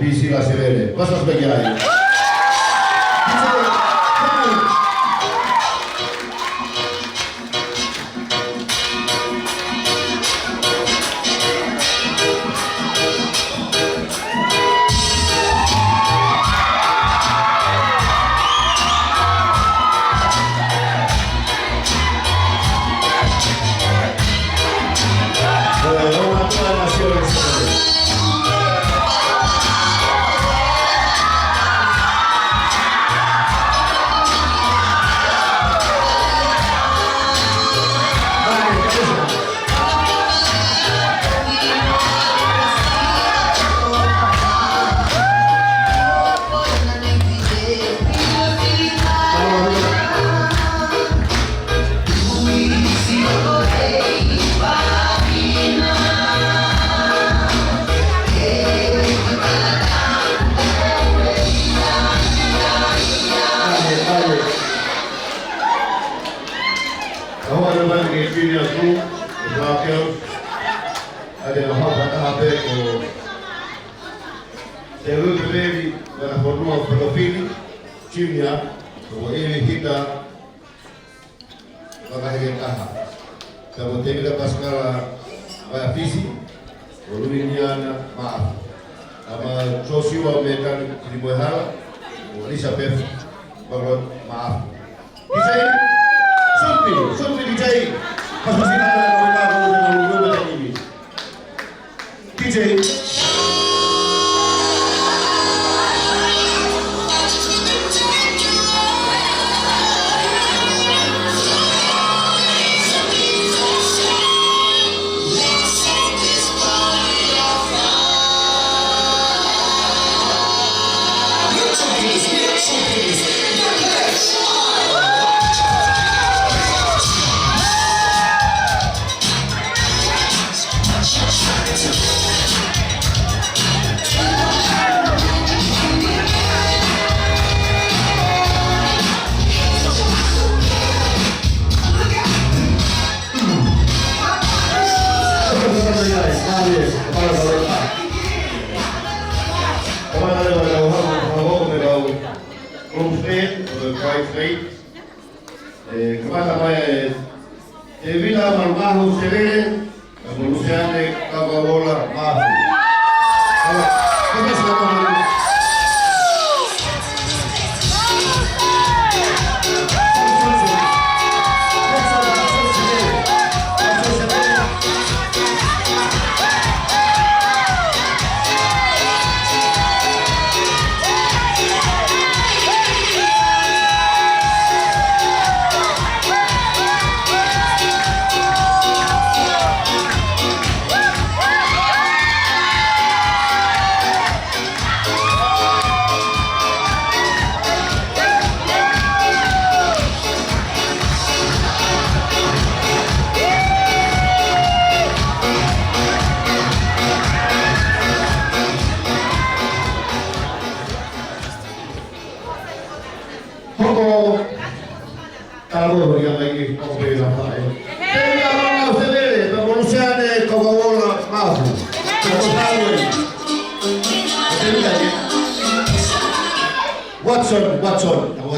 Visi La Severe. Cosa sbagliai?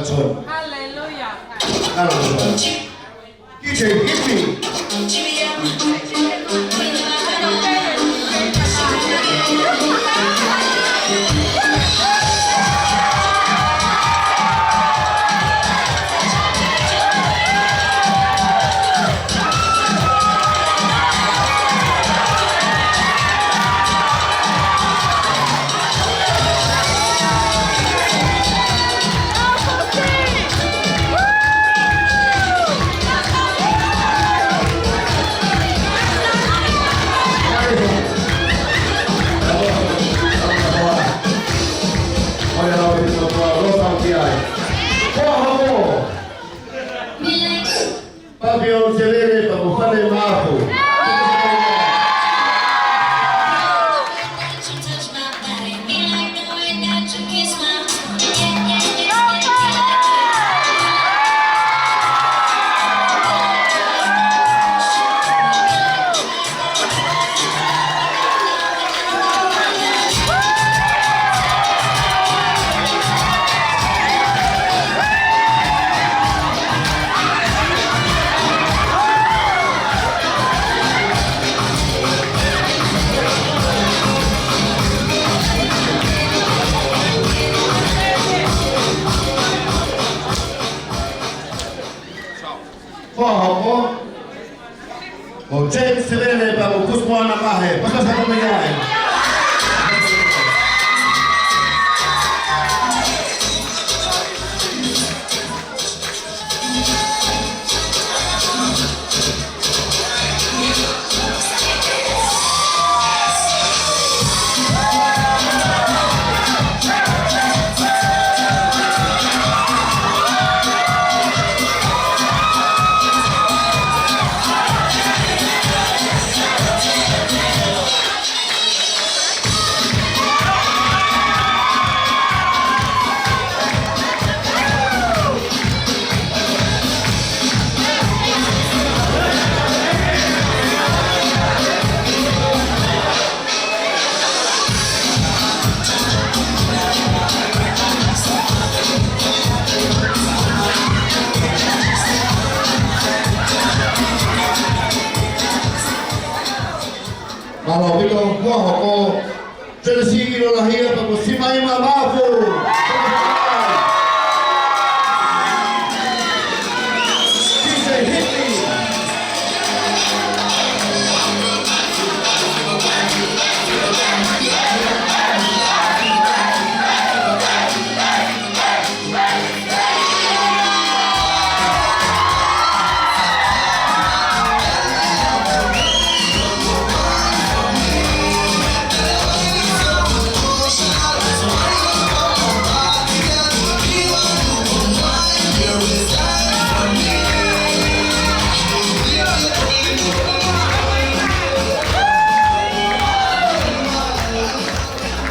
Watson. Hallelujah. Hallelujah. DJ, hit me. Fabio Celere para buscar el mazo. Chen Severe pa Kusmana Mahe. Pasok sa pagkakay. Kalau kita buah aku tersi lahir pada simai mabafu. Bisa hit me.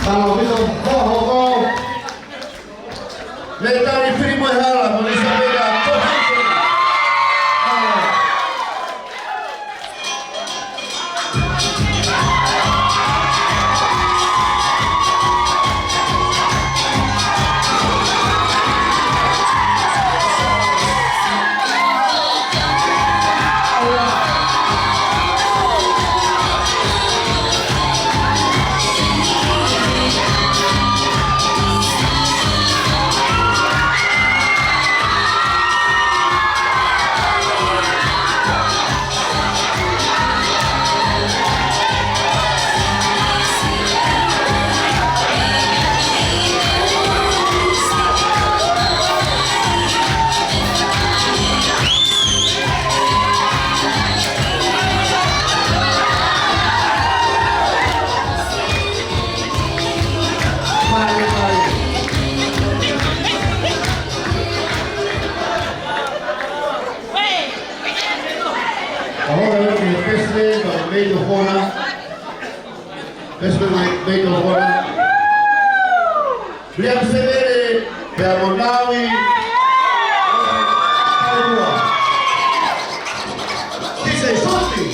Kalau kita buah aku letari primo hala con Isabella. Ahora el pesce con medio jona, pesce medio jona. Liam Severe, Beamonawi, dice something.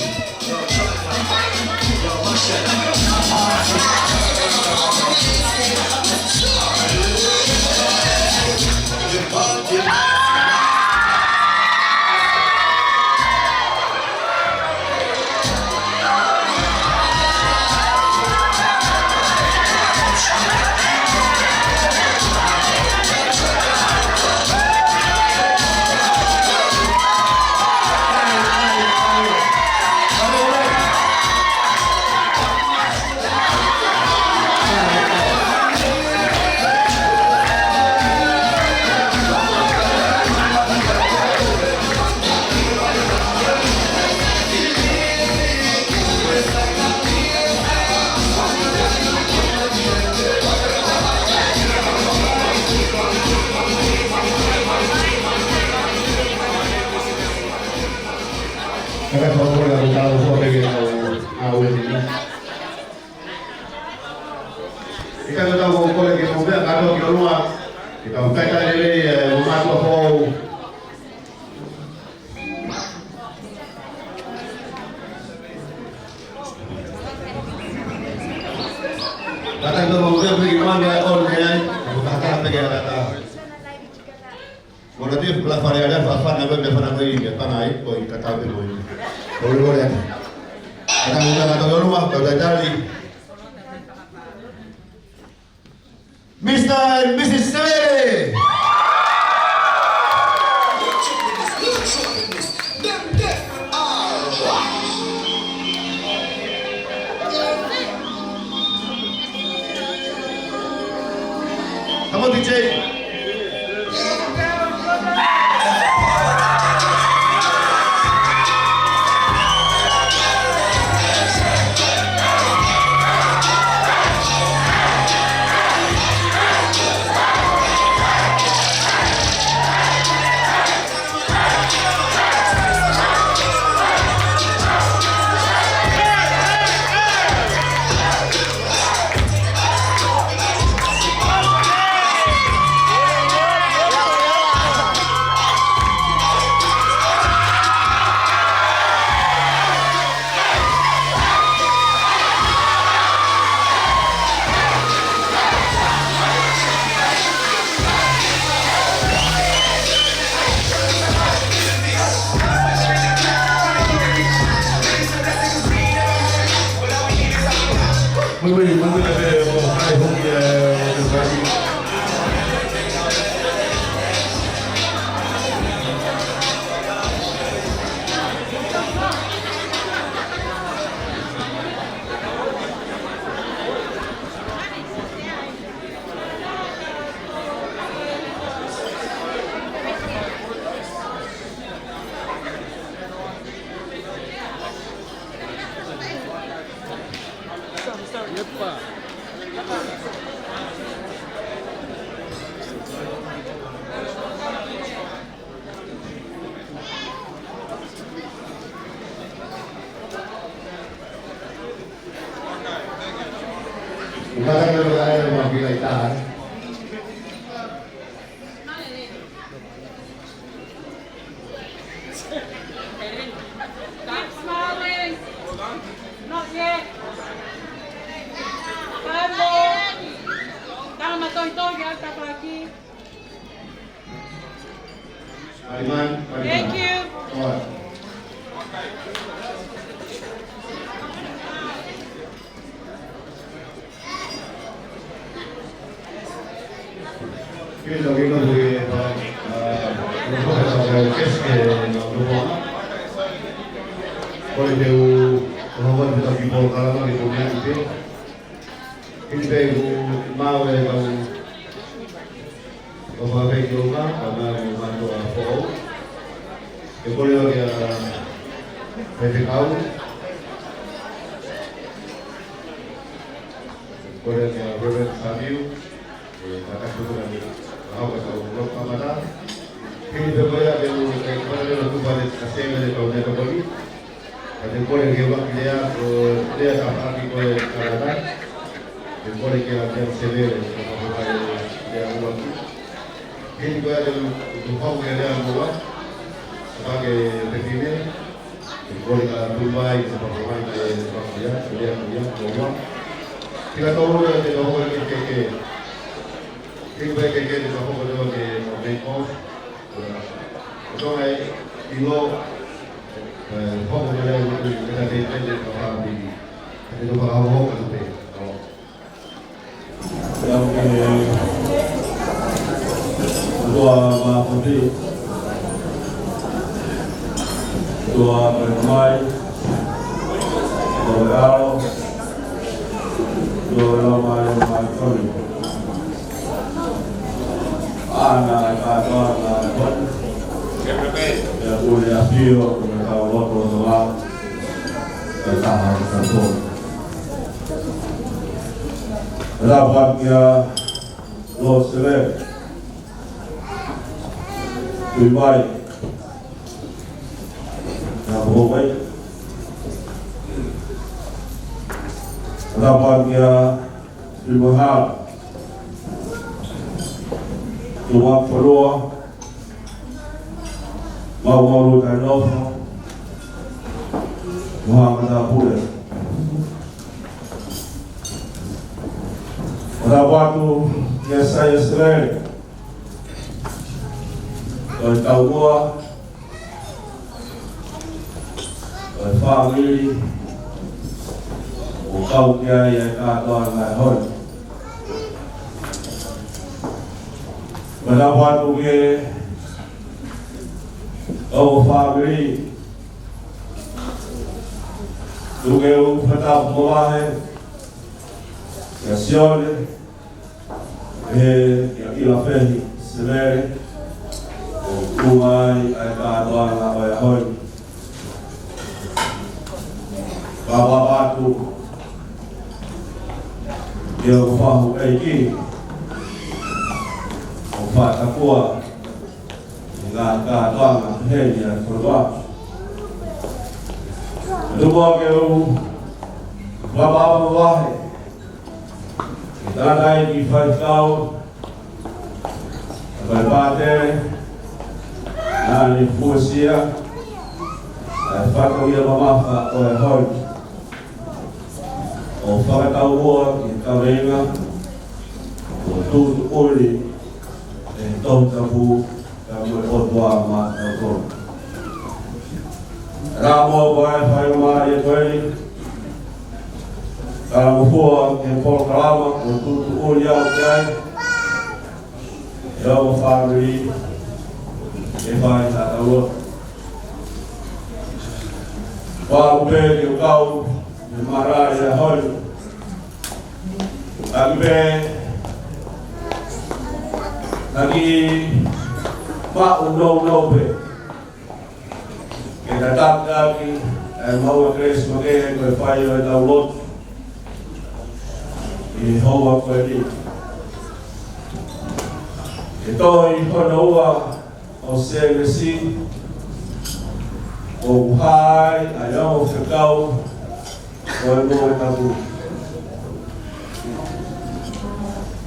Agak tahu kalau tahu soal begini awet ini. Kita tahu kalau lagi mau biar kalau kita rumah kita upakan ini rumah tua kau. Kata itu mau biar pergi mana on ya, kata pergi kata. Berarti belah varian apa nama berapa ini panai kau kata apa ini. Boleh ya. Kita mula kata rumah kau jadi. Mr. and Mrs. Severe. Them deaf are. Come on, DJ. Muy bien, muy Magandang lugar ng mga bilaitaan. Keep smiling. Not yet. Vamos. Tama, Tonton, ya está por aquí. Mariman. Thank you. Alright. Quindi lo dico che non so che poi devo non voglio più portare di commenti quindi devo male lo fa vecchio ma mando a fuoco e volevo che vedete volevo che Robert Samuel kata sudah tahu kalau belum apa ini berbeda dengan kepada orang tua di kasih mereka tahu mereka bagi dan boleh dia dia apa lagi boleh katakan dan boleh dia sendiri apa dia buat ini juga ada tumpang dia buat sebagai pemimpin boleh kalau Dubai seperti mana dia buat kita tahu dia tahu ke Quindi che dopo quello che abbiamo insomma io poco di lei che deve fare di dopo la volta di Tua Mahfudi, Tua Bermai, Tua Garo, Tua Lamai Mahfudi. Anak pun ya punya view mereka waktu sholat bersama satu rapatnya lo selek lebih baik yang baik rapatnya lebih hal Tuhan perlu mau dan Allah Muhammad Abdul. Pada waktu yang saya sering bertahu family kau yang ada lahir. Pada waktu kau family tu pada bawah Naciones, he ila fehi semere o kumai ai kātoanga o e hoi. Kawa batu ia o whahu ei ki o whatakua i ngā kātoanga hei a korua. Lua ke u wababa wahe i tātai ki whaikau vai pātere nāni fuasia ai whakau ia mamafa o e hoi. O whakatau hoa ki kawenga o tūtu uri e tohu tapu ka mui o tua mātau tō. Rā mua koe whai umari e koeni ka mufua ke pōkalama o tūtu uri au ki ai e au whāmiri e whai tātaua. Whākupe ki o kau e marari e hoi. Akipe aki ma'u no pe. Ke tatap aki e maua kres makehe koe whai o e tau lotu. I hoa koe ni. E toi hona ua o CLC o uhai a iau whakau o e moe tapu.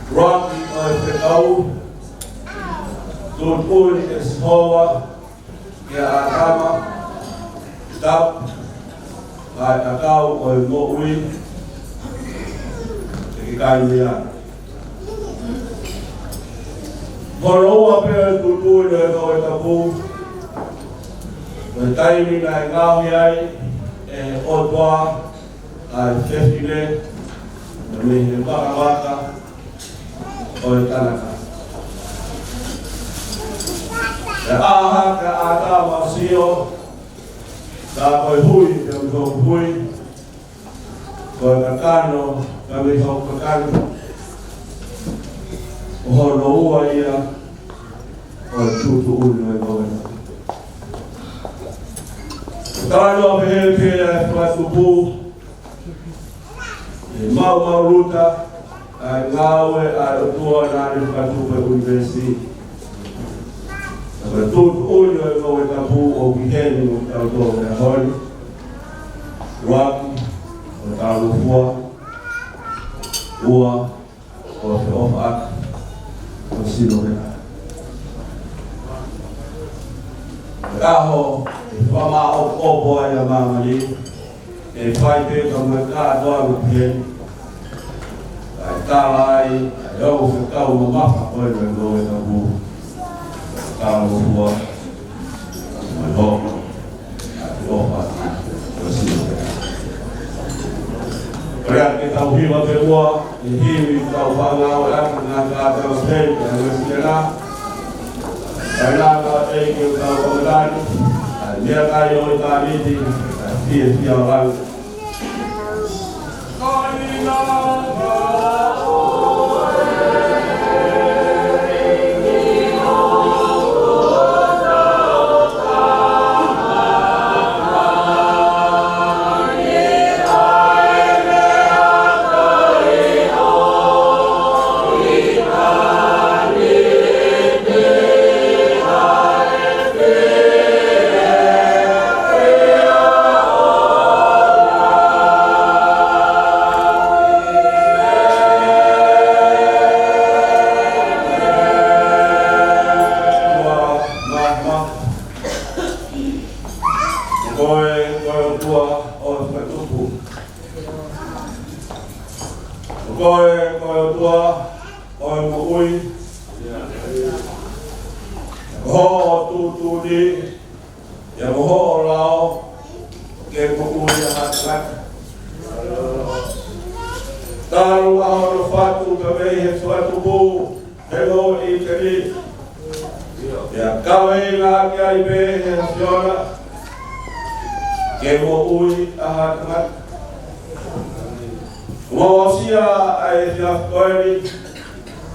Rocky o e whakau, tūt uri e sihoa, ia a kama, tap, ai a kau o e mo ui, e ki kai mea. Hono ua pēr tūt uri o e kau e tapu, o e taimi na e ngāhi ai, e o toa, ai whewhine, na me he whakawaka o e tanaka. E aha ka ata masio, ka koe hui, ka mi hau hui, koe kakano, ka mi hau kakano, o hono ua ia, o e tūtu uri o e koe. Tāno a pehe pēra e whatupu, e mau ruta, ai ngawe ai otua nāni whatupu e university. Tāpēc tūtu uri o e mau e tapu o ki heni o tau tō e hori, Waki, o tālu fua, ua, o te ofa aka, o sino hea. Kaho, e whama o opo ai a mamari, e whai te ka mui kātoa mu pēni. Ai tāla ai, ai au whakau ma mafa koe me no e tapu. Tāla mo hua, mai hoko, a te ofa, o sino hea. Korea ke tau hiwa te ua, e hiwi tau whangau e aka ngā kātoa pēni, e ngā ngā. Ai nāka e ki o tau komitani, ai mea kai o i tā miti, ai fia o rau.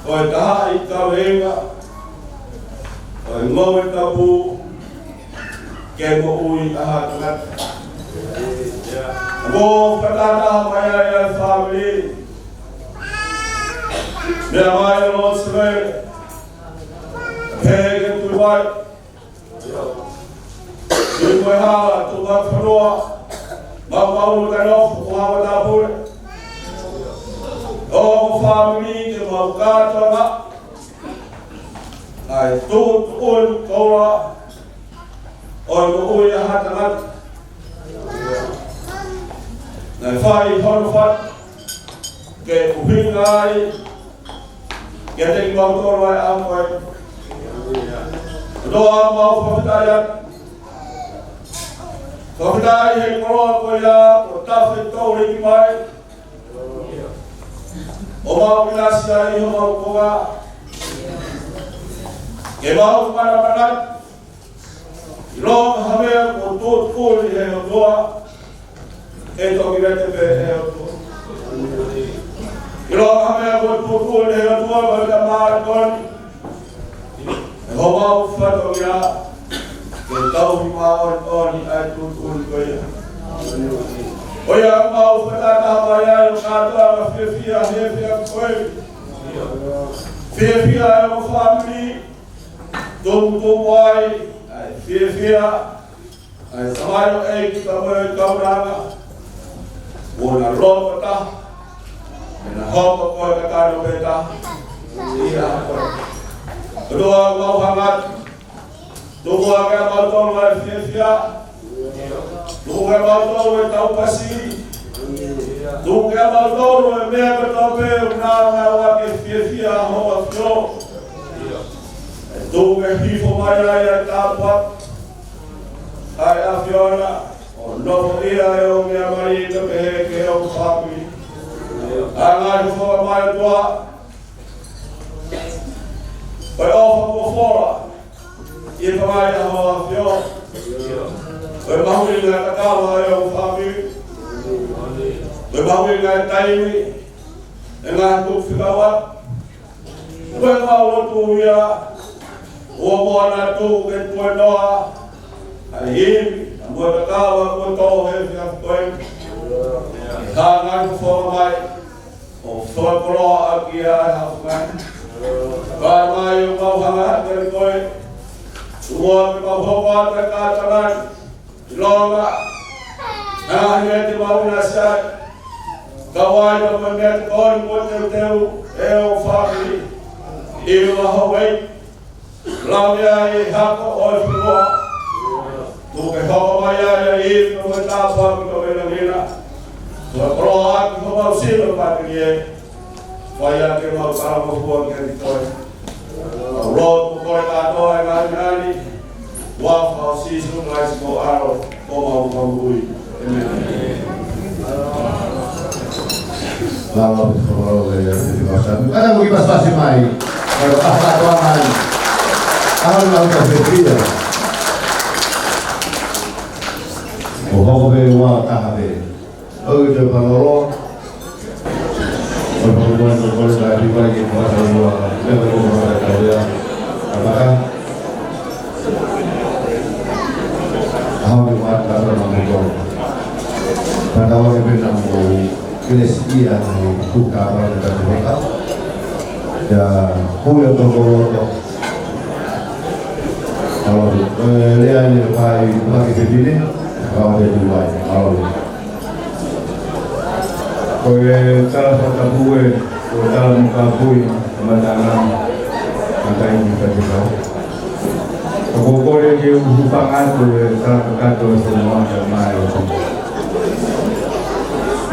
Oi taha I kawenga, oi ngoe tapu, ke mo ui aha tangat. Mo patata maya ya family. Mea mai lo sebe, pege tu vai. Di mo hala tu va kroa, ma mau ka no ko ta pure. O family ke mau ka tanga. Ai tu un kola. Oi mo ui aha tangat. Nai fai hon fat ke upingai ke te mau to vai am vai doa mau pagdayat pagday he ko ko ya ko ta fe to ri mai o mau klasya I mau ko ga ke mau para panat lo habe ko to ko he doa e to mirate pe e to ilo ame ko to le to ba da mar kon ho ba fa to ya ke tau ma on ai tu ko ya o ya ma fa ta ba ya ka to ma fe fia he fia ko fe fia mo family dom to wai ai fe fia ai samayo e ki ka mo ka ranga Bona rota, na hopa ko ka kano beta, iya ko. Doa mau hangat, doa ka mau to mai fia, doa mau to mai tau pasi, doa mau to mai me ka to pe na na wa ke fia ho afro. Doa hi fo mai ya ta pa, ai afiona. No ia eu me amari to pe ke o family anga fo mai toa oi o fo fora e pa mai a ho afio oi mahui na ka wa eu family oi mahui na taimi nga ku filawa oi ma o tu ia o mo na tu ke tu noa ai Mo kawa mo to he fia koe. Ka ngai fo mai. O fo pro aki a ha mai. Ka mai o ka hanga ke koe. Suo me ka ho wa te ka tanan. Longa. Na he te wa una sa. Ka wai no me me ko mo te teu e o family. I wa ho wei. Longa e ha ko o fo. Tu ke ho mai ya I no ta pa ko me na mina. Tu pro a ko ma si no pa ke ye. Fa ya ke ma sa mo ko ke to. Ro ko ta to ga ni. Wa fa si su ngai ko aro ko ma bui. Amen. Lalu kalau ya di pasar, ada mungkin pas pasti mai. Kalau apa tuan, awal lalu terjadi. Oh, be wa kahabe. Oh, itu kalau perempuan dari bagi masa dua, dia berumur dia. Apakah awal buat kalau mengumpul. Pada awal benar mau Kresia buka awal dari mereka. Ya, kuliah bergolong. Kalau dia ini bagi begini. Kalau dia jual, kalau salah satu kue, kalau muka kue, pemandangan, maka ini kita juga. Kalau dia bukan itu, salah satu semua ramai.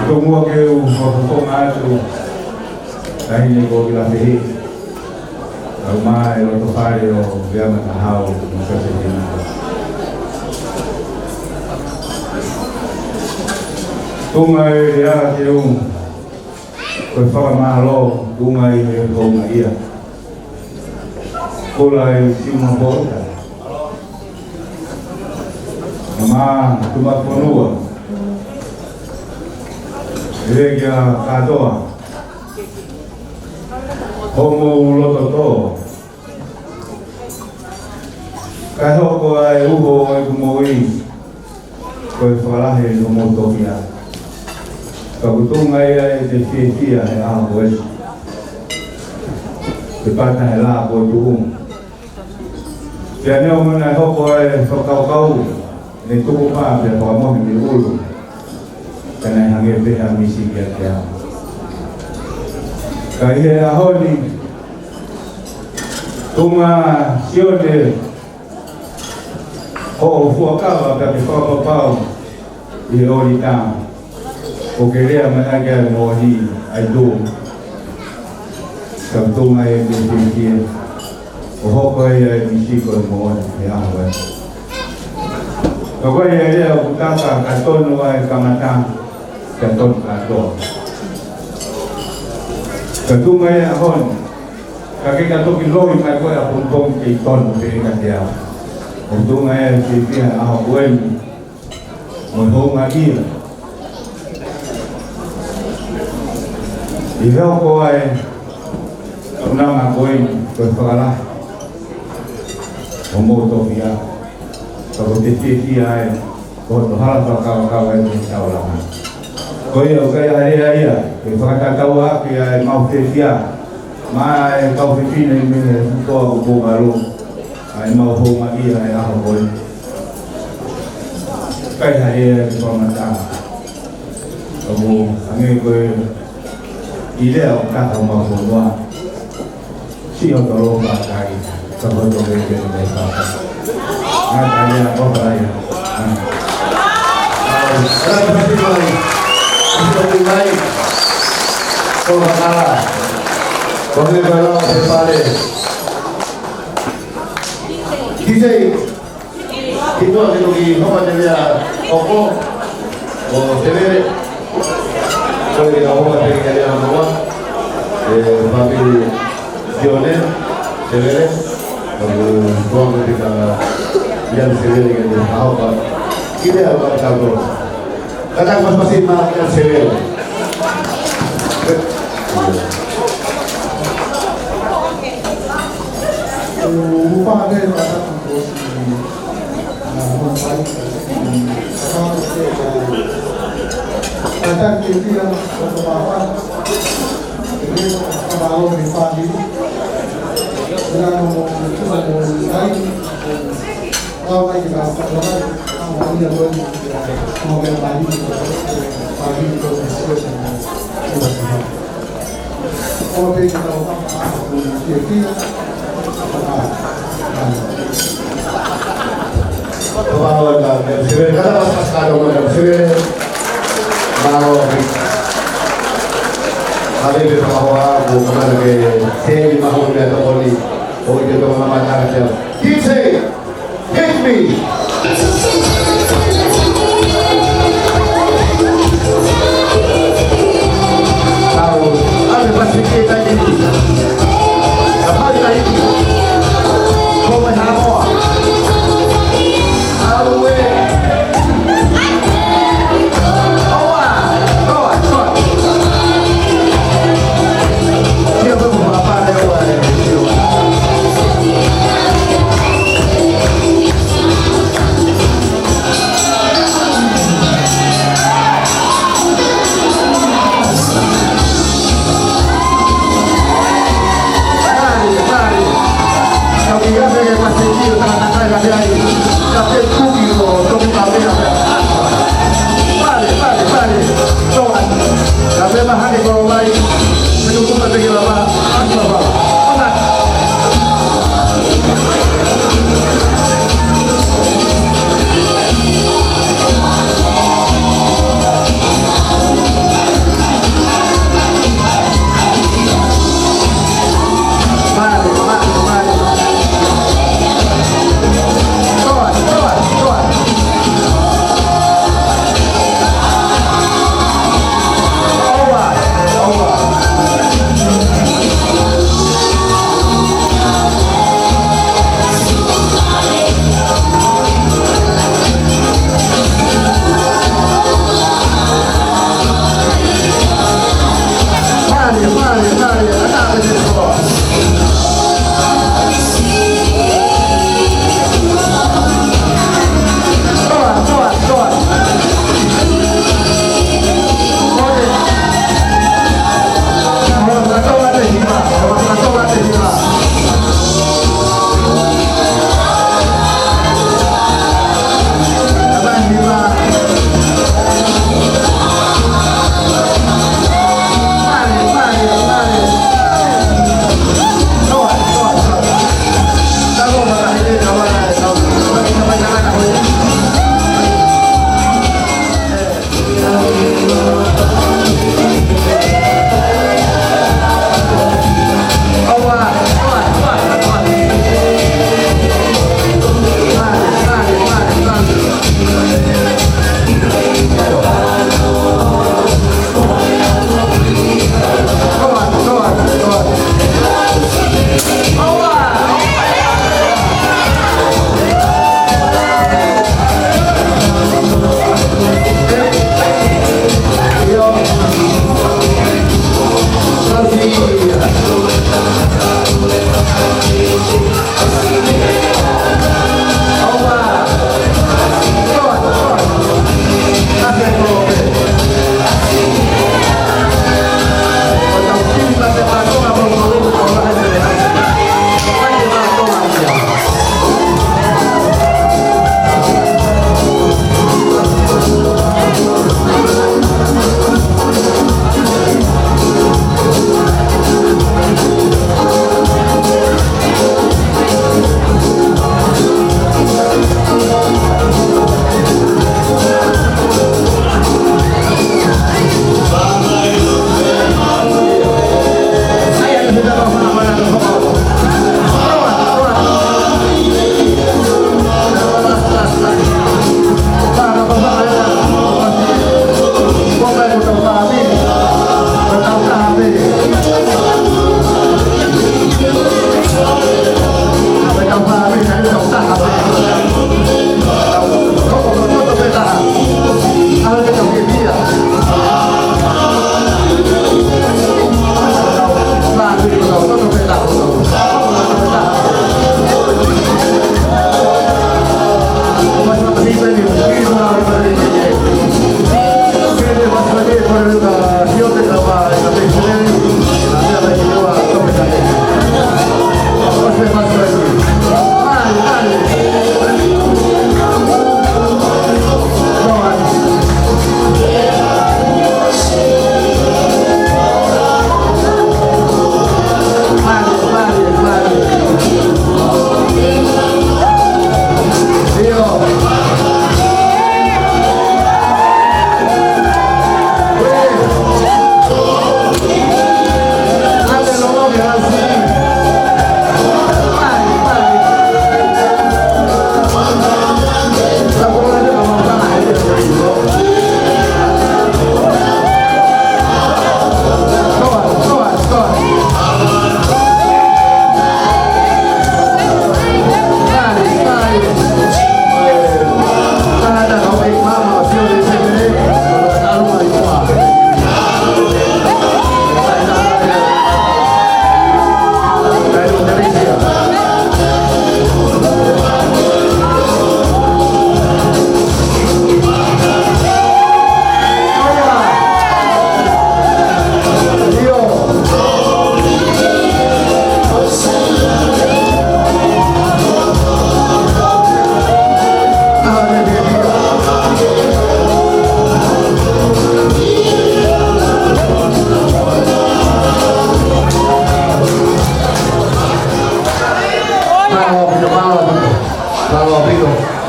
Semua kue bukan itu, dah ini kau bilang sih, ramai orang terpari orang dia menahau muka sendiri. Tungai dia tiung, kau mahalo tungai kau ngai ya. Kulai cuma boleh. Mama cuma ponua. Dia katoa. homo loto to kai hoko ai uho ai kumoi ko falahe no motopia ka butung ai te fia ai a ko e te pata he la ko tu ya ne o na hoko ai so kau ni tu pa pe pa mo ni ulu kana hange pe ha misi kia kai he ahoni tunga sione o fuakawa ka pe pa i ori ta o queria managa mo ni ai do kam tunga e ni kia o hoko e misi ko mo ni a wa ko e ia o tata ka tono ai kamata ka ton ka do ka tunga e ahon ka ke ka to ki loi mai ko a pun ki ton pe ka dia o tunga e ki pia a buen mo ho ma ki i veo ko ai una ma buen ko fala o mo to pia ko te ti ai ko to hala to ka ai ni sa la ko ia o kai ai ai ke fa ka ka wa ki ai mau te pia mai ka fi ni me ko bo malu ai mau ho ma ki ai a ho kai hai ko ma ta o mo ange ko ile o ka ta ma ho wa si o to lo ba kai ka bo to ke ni ka na ta ya ko ba ya terima kasih sudah dimulai ko bakala ko le balo prepare DJ itu ada lagi apa dia opo o severe ko le hawa de que ya no papi Dione severe ko kita yang severe que hawa kita apa kalau kadang masih makan severe upah ada yang ada kampus kadang kita yang berkembang ini kebalau di pagi dengan memulai kalau kita sekarang mau yang mau pagi itu kalau kita Kalau sebenarnya kada pas kado macam sebenarnya mau hari ini bahwa bukan lagi saya mau dia terpoli, oh itu memang macam macam. DJ hit me. Tahu ada pasti kita ini. Apa lagi? Kau menapa?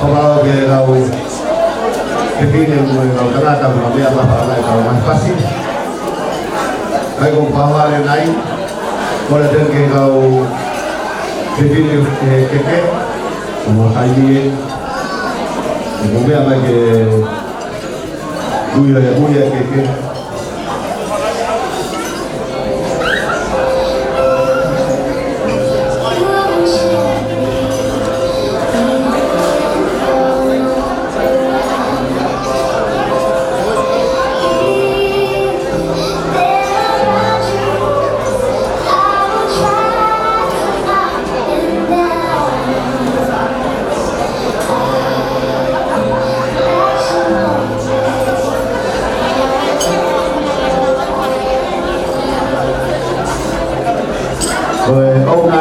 Kalau dia kau kepingin kau tengah tahu kami apa apa kau masih pasti. Kau bawa yang lain, kalau dia kau kepingin keke, semua kaji, mungkin apa ke buaya keke.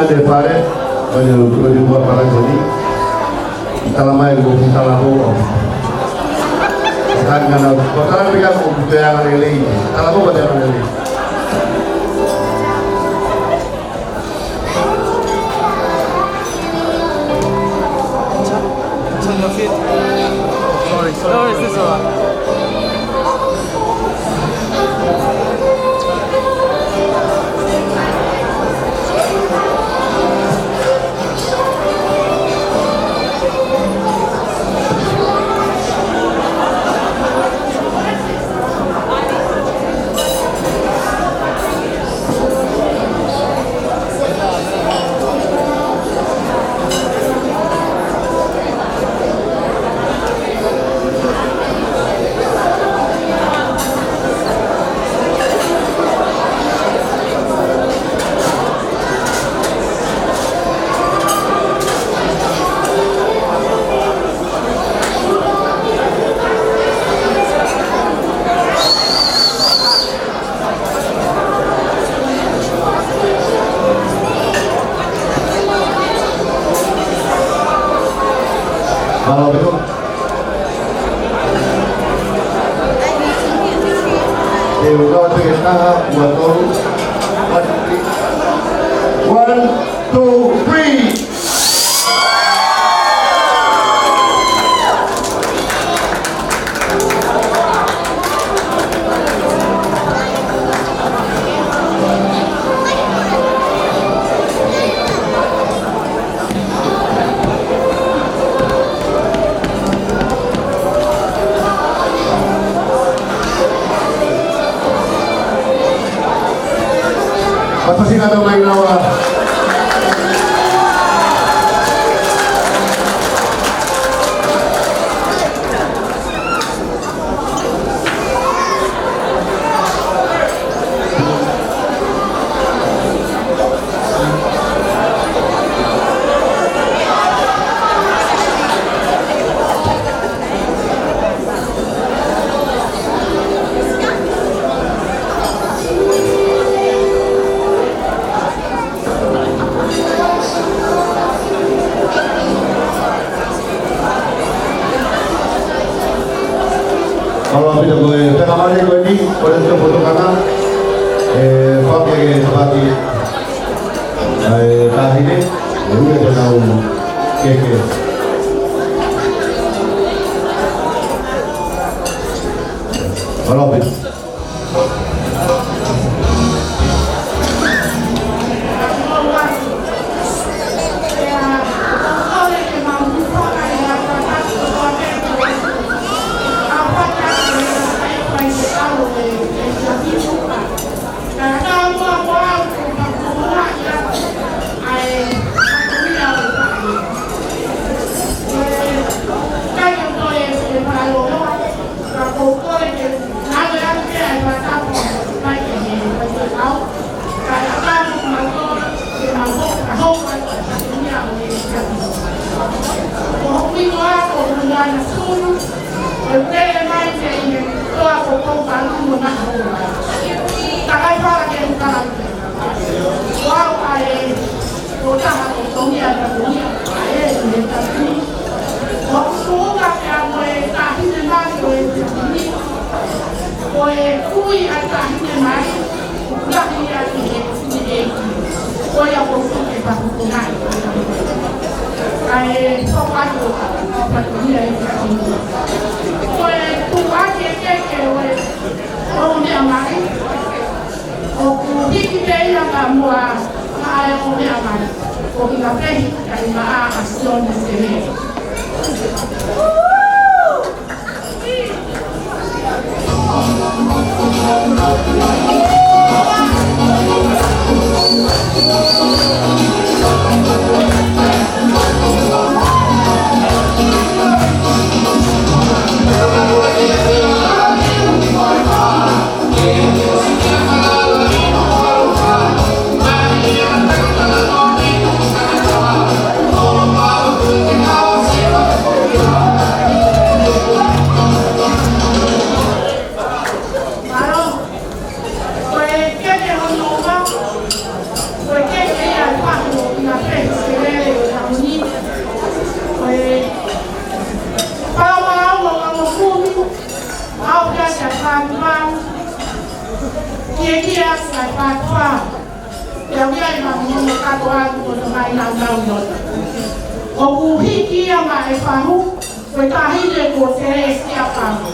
De pare, kalau dibuat para jadi, kita lama yang kita lalu, sekarang kalau sekarang kita butuh yang lain, kalau butuh yang lain. Sorry, this one. Kalau betul, udah kita buat turun. 1, 2, 3. Apa sih kata main lawan? Kalau kita boleh, kita kemarin ini boleh kita foto kanan, pakai seperti tadi ini, udah kita tahu keke. Kalau kita Ay, so paano? mua ai o mea mai. O ki ka pehi ka i maa a sion de se me. O kuhiki ama e whahu, koe tahine ko te e sia whahu.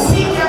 See, I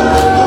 don't know.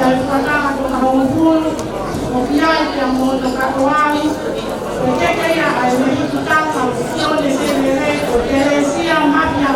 ya kufatana kwa hongulu okiai ya moto katoani keke ya ayehi kitaka usione senere okeresia mapya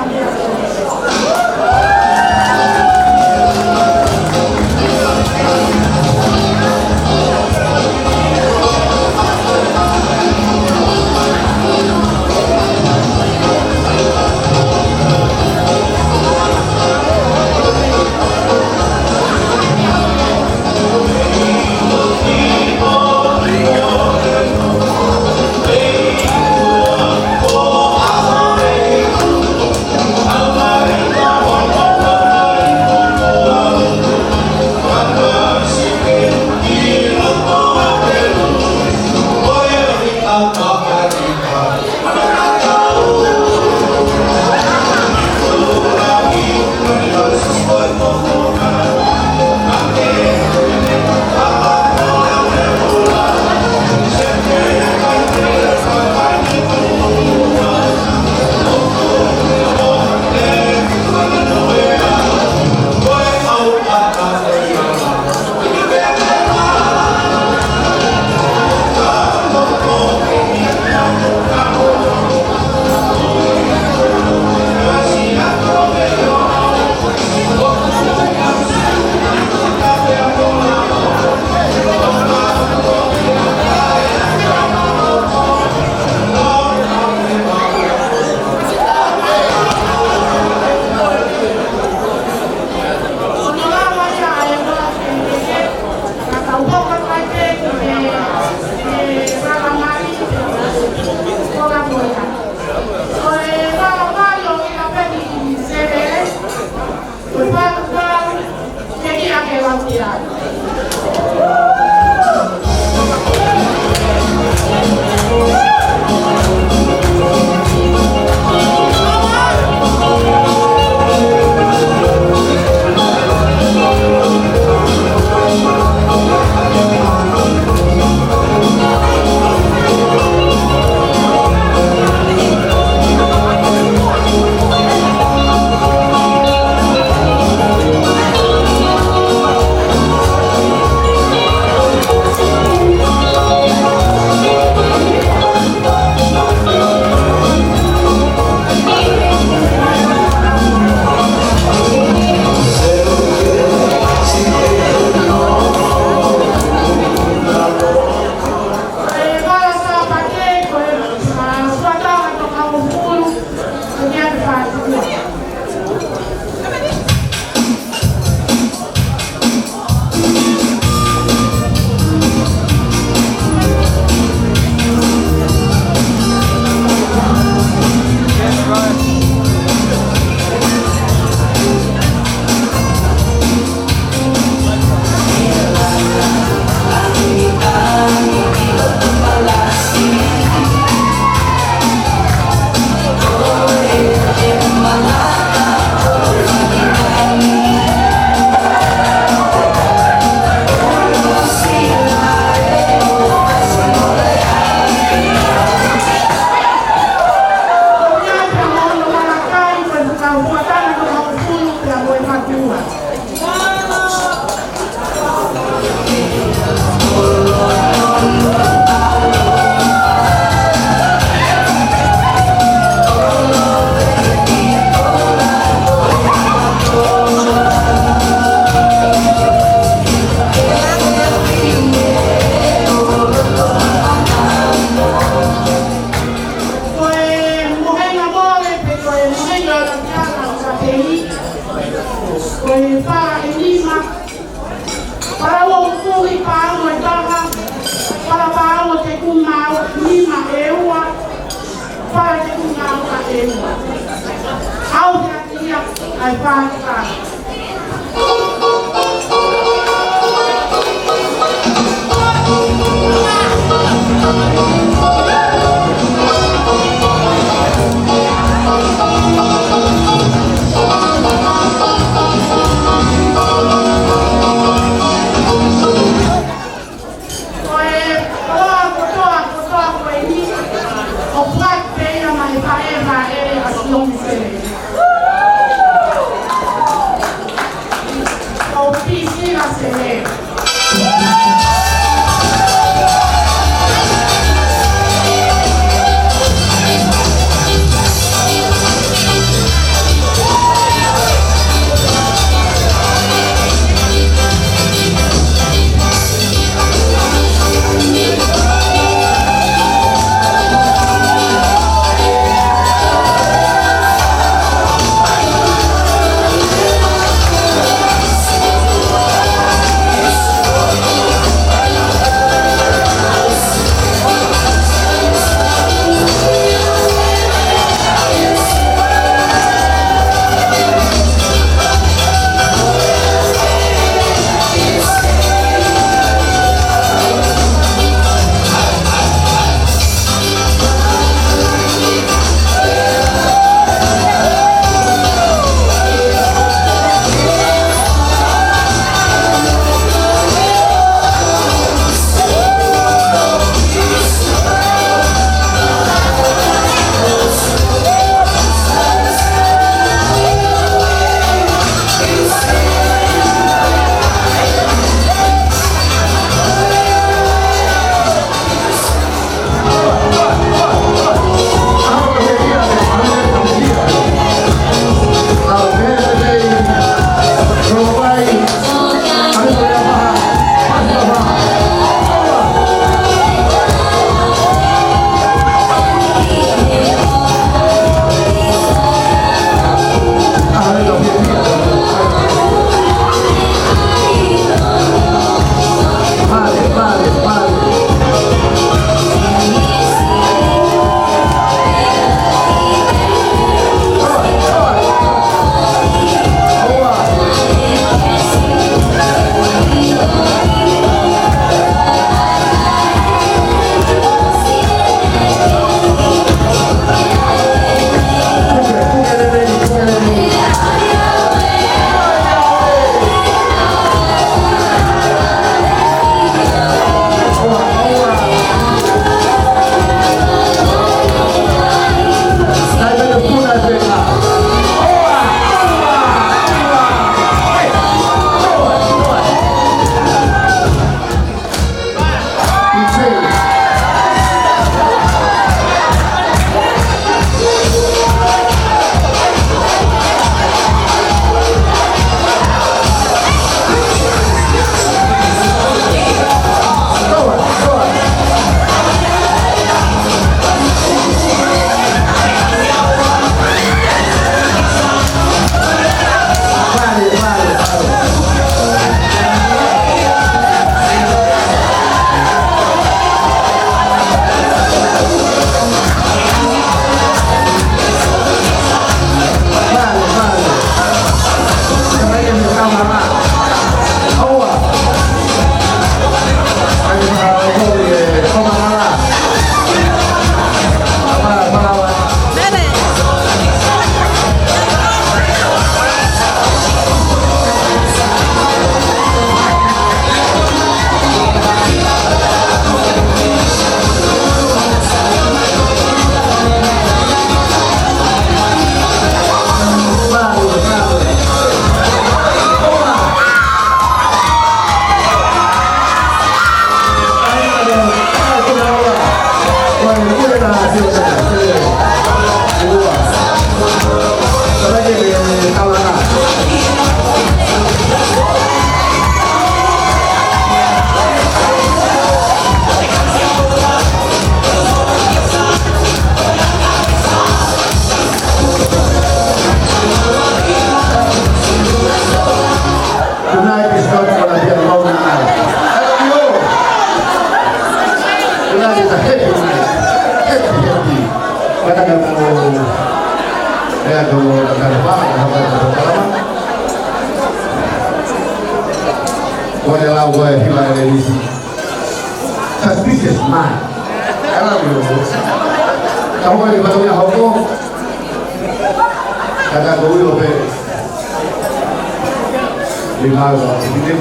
Mariano Carva, wale la wa hiwa elisi. Suspicious man. Kalau begitu, kamu di mana punya hukum? Kakak gue lope 5 orang ini.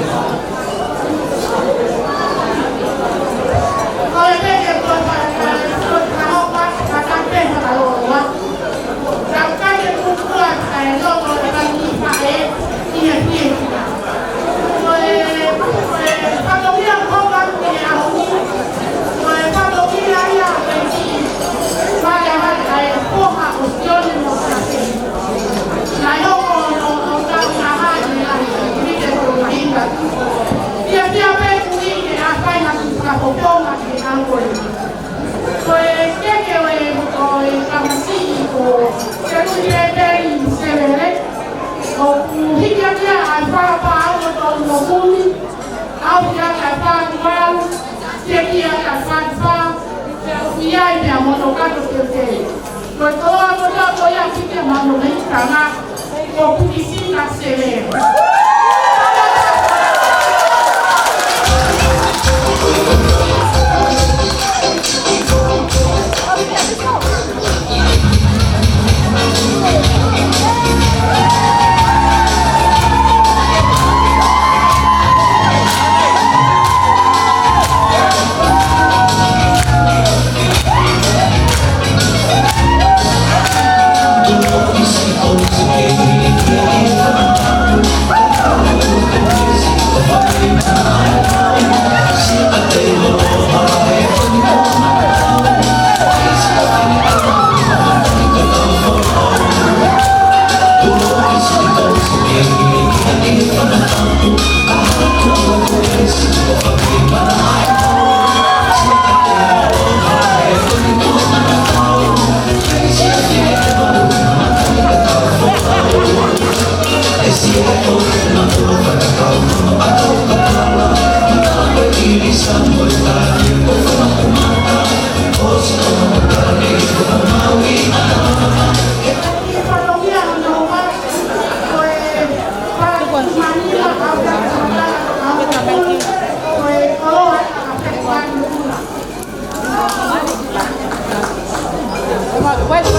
Wait.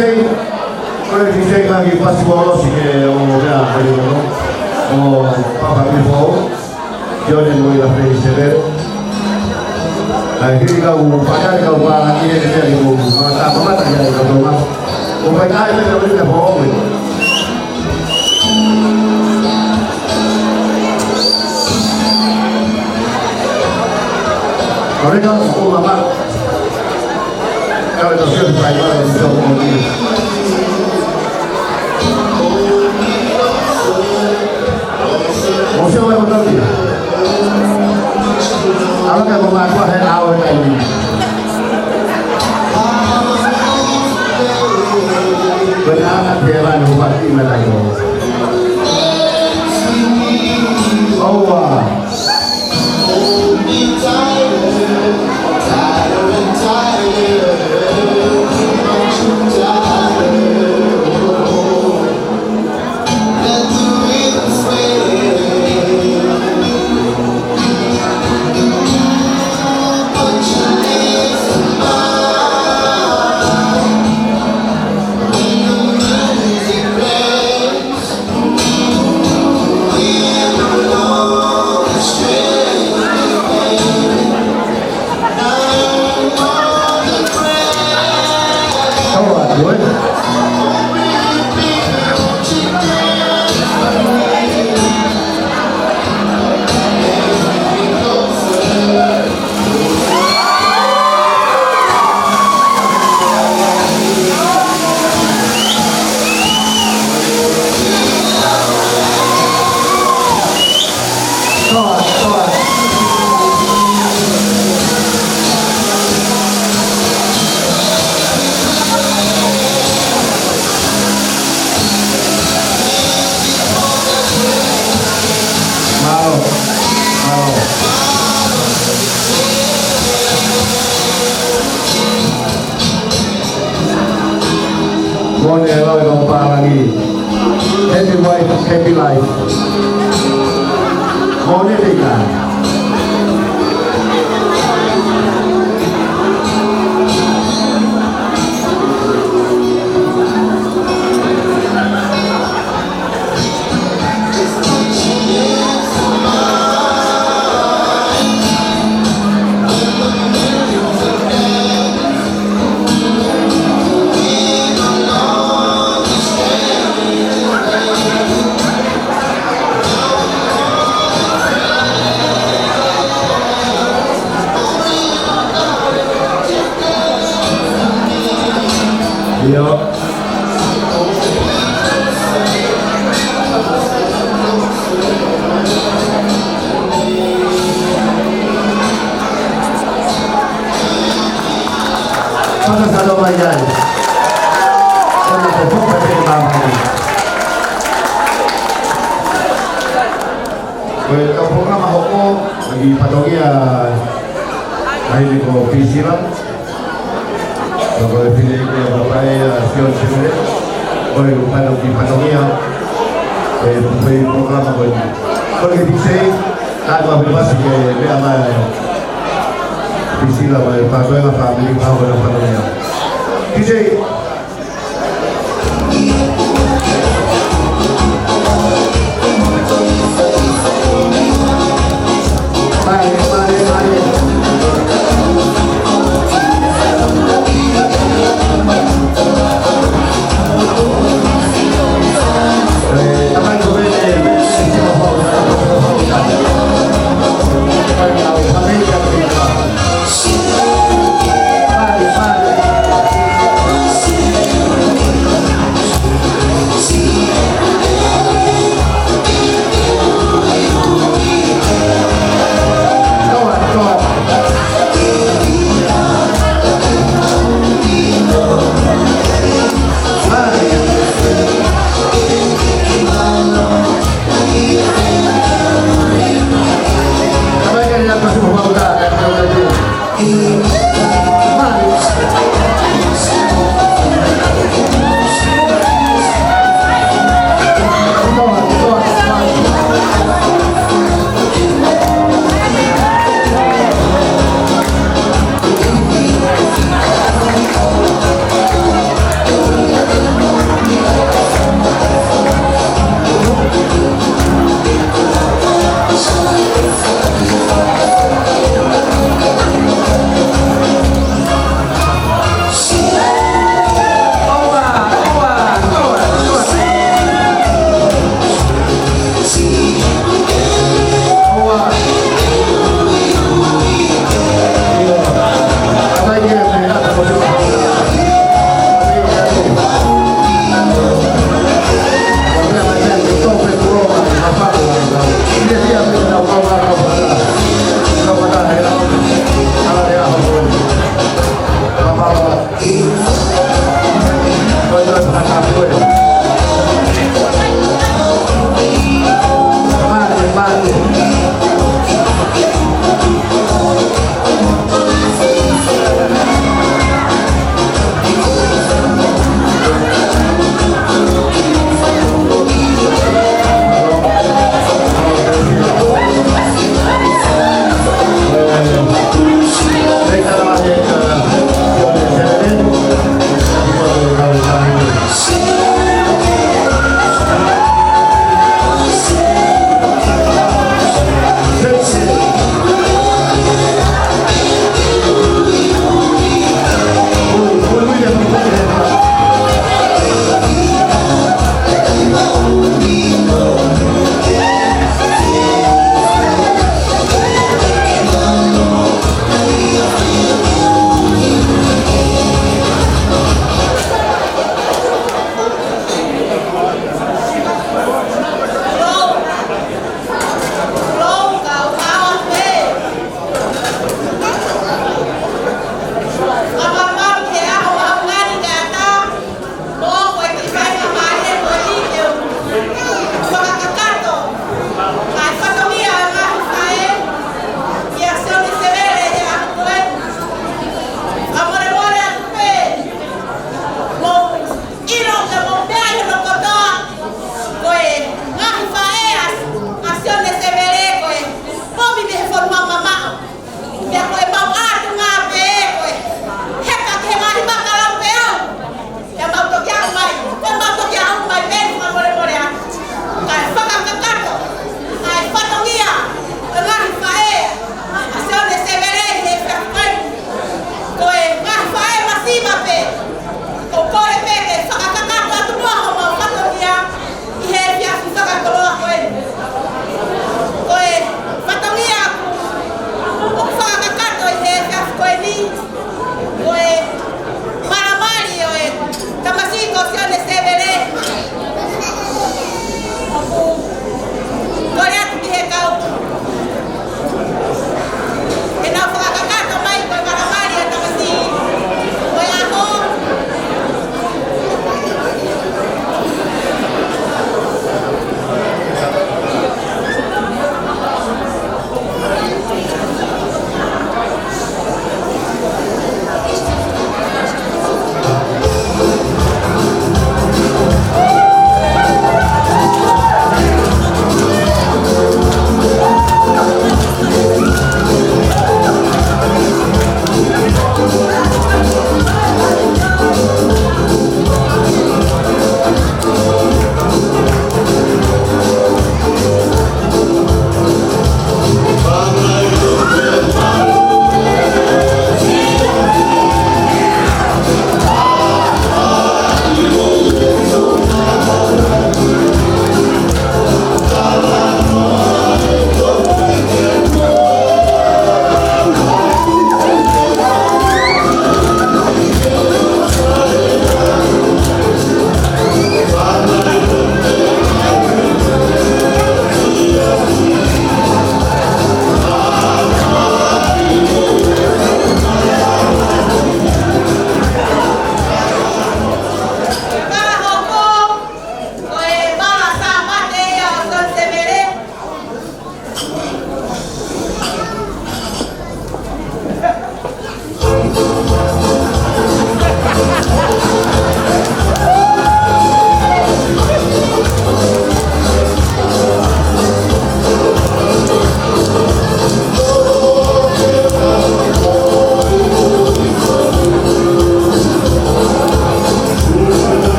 16 lagi pasti bolos que o Papa Grifo, yo le voy a ofrecer. Aquí kau pakai kau barang ini dia ibu mata jadi kau rumah. Kau pakai itu kau boleh bohong. Mereka mama kalau itu sudah dibayar untuk mobil. Mungkin orang betul dia. Kalau kita mengaku hari awal ini. Benar dewan bupati Melayu. Oh wah. Happy wife, happy life. Monica. Kau program aku lagi patogia hari ko pisiran. Kalau pilih dia berapa sion sini, boleh patogia. Program aku ini. Kalau kita say, ada bebas ke dia apa pisiran boleh patogia family kau boleh patogia. Kita Bye.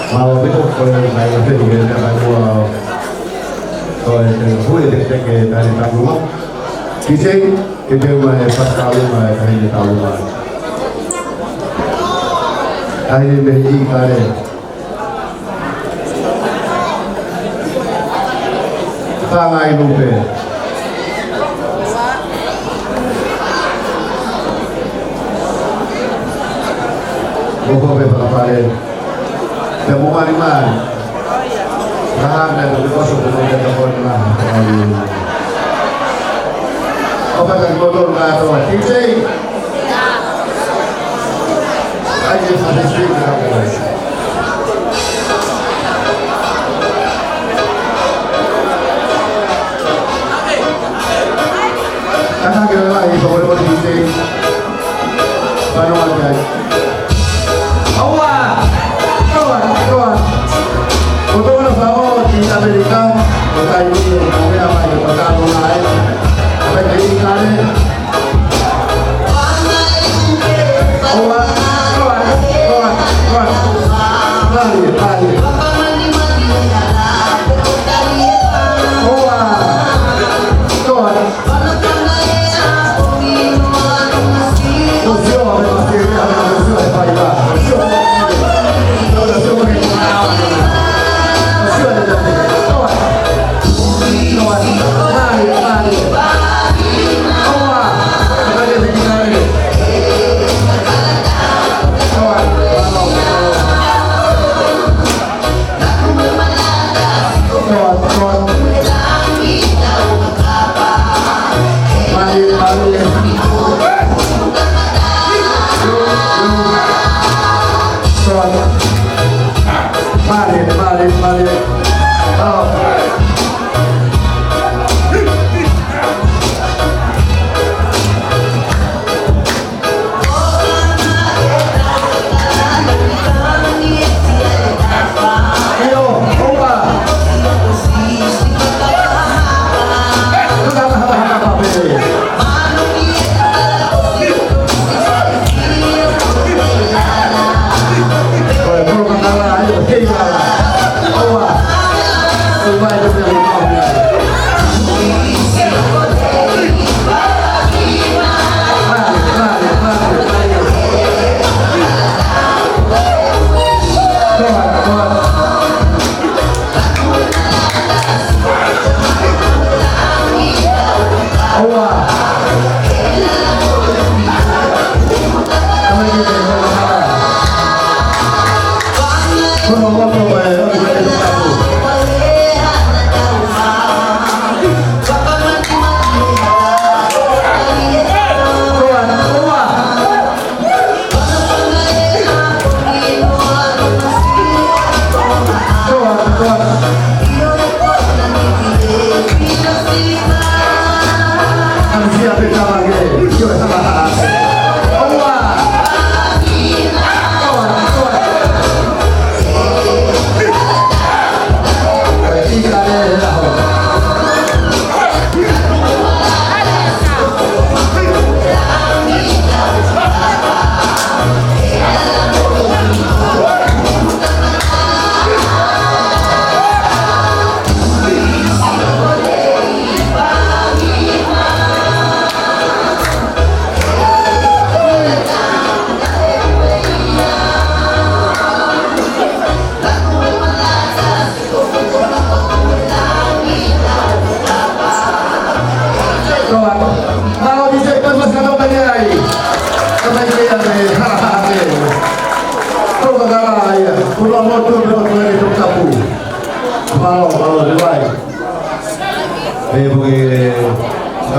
Mau itu kalau saya itu juga kalau hui dekat dari rumah, kisah itu mana pas kali mana hari tahu mana, hari ini kali, tangai lupa, bukan berapa kali. Temu mari-mari. Tahan dan berkosong dengan telepon lah. Apa kan motor atau DJ? Aja sampai sini guys. Karena kita lagi bawa DJ. Baru aja. Untuk bersama di Amerika, kita ini kami apa yang berkata mengenai apa yang diinginkan. Oh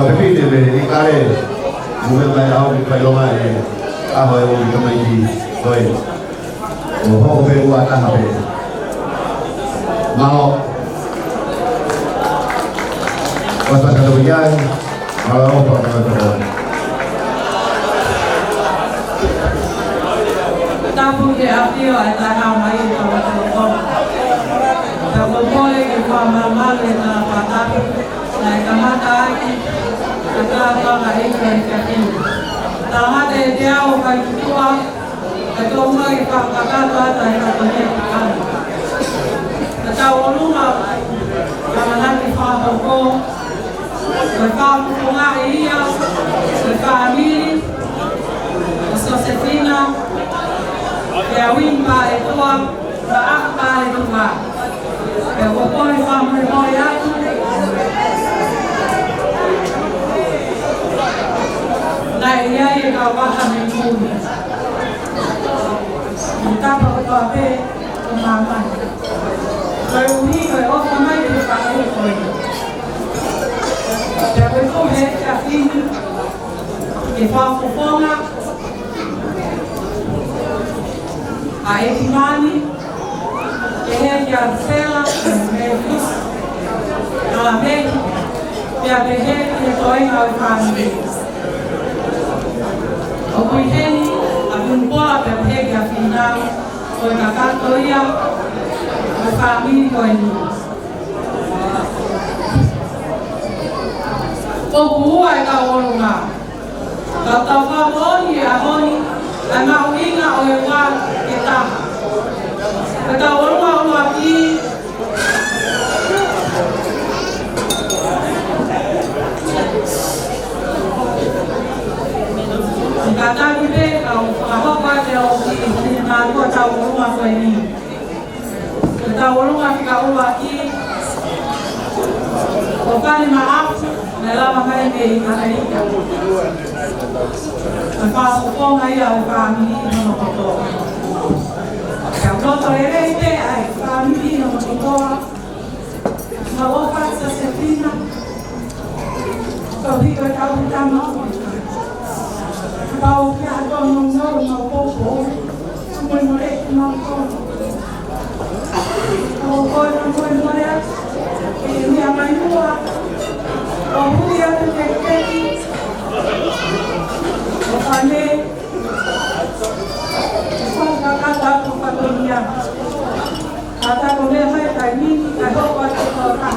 Pepite me ni kare mungkin mai au di pai loma e aho e o di mai di oi o ho be wa ta ha be mau pasal kata biar malau apa kata tapu ke apio ai ta ha mai ta wa ta ta boleh ke mama le na patapi na kamata ai ta ta ai ke ke ta ha de dia o ka tua ka to mai ka ka ta ta ta ta ke ka ta o lu ma ka na ki fa to ko ka ko nga ia ka mi Josefina ya wimba etua ba akba etua ya wapoi famre moya na ia ia ka waha me muni mutapa ko ape ko mama ko uni ko o ko mai ke pa ko ya ko he ka fini ke fa fonga a Edimani, que é de Arcela, a Amém, que a Berre, que é Toin ao Família. O Cuiheni, a Bumboa, a Berre, que a final, foi na Catoia, a Família, Toin. O Bua é da Orunga, a Tavamoni, a Roni, a Mauinga, o Ewa, Kata orang lagi kata kita kalau pada orang nak buat tahu orang apa ini kata orang lagi bukan maaf dalam makan ini kata ini apa orang ayah kami nama Kalau tolerante ai família no motor, na outra Josefina, eu digo que a outra não, para o que a dona não poupou, não morei que não como, não foi morar, e minha mãe boa, o dia do que eu falei kata kupatia kata kumema tani kado kwa kutoka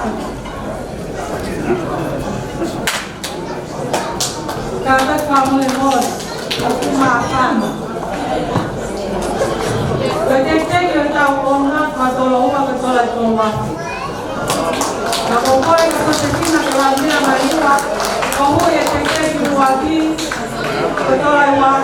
kata kamu lemon makan Bagaimana kita tahu orang atau orang kecuali orang kalau kau yang seperti nak kelamnya marilah kau yang cekek diwadi kecuali orang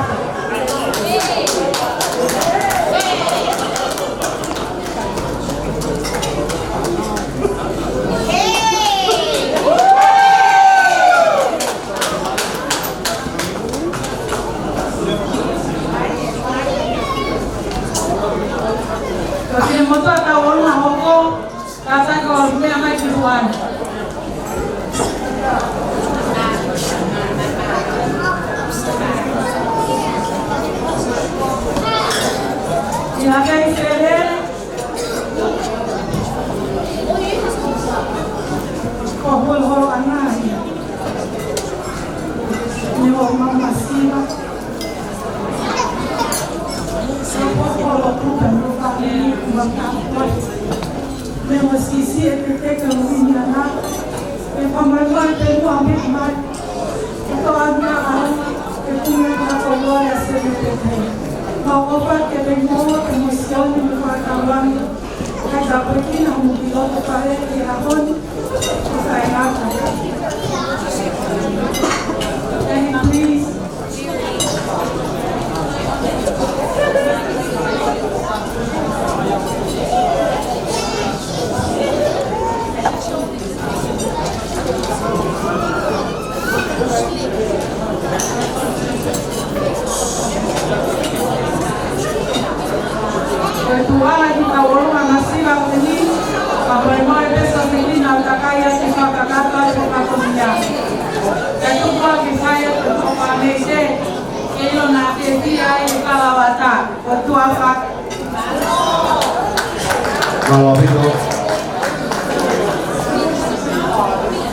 motor tahu orang apa kata kau punya mai tuan ya guys kalian kau hol anak ni orang masih mesmo assim, se ele tem que iluminar, ele vai ter um amigo mais. Então, a minha alma, eu comigo na colônia, se ele tem. Mas o pai que tem uma emoção, ele vai acabando. Cada pequena, piloto parece que a Rony, vai nada. Please. Tuala kita orang masih ini, apa yang mau besok ini nak kaya kita kata Ilo na te tia e kalawata. O tua whak. Kalau itu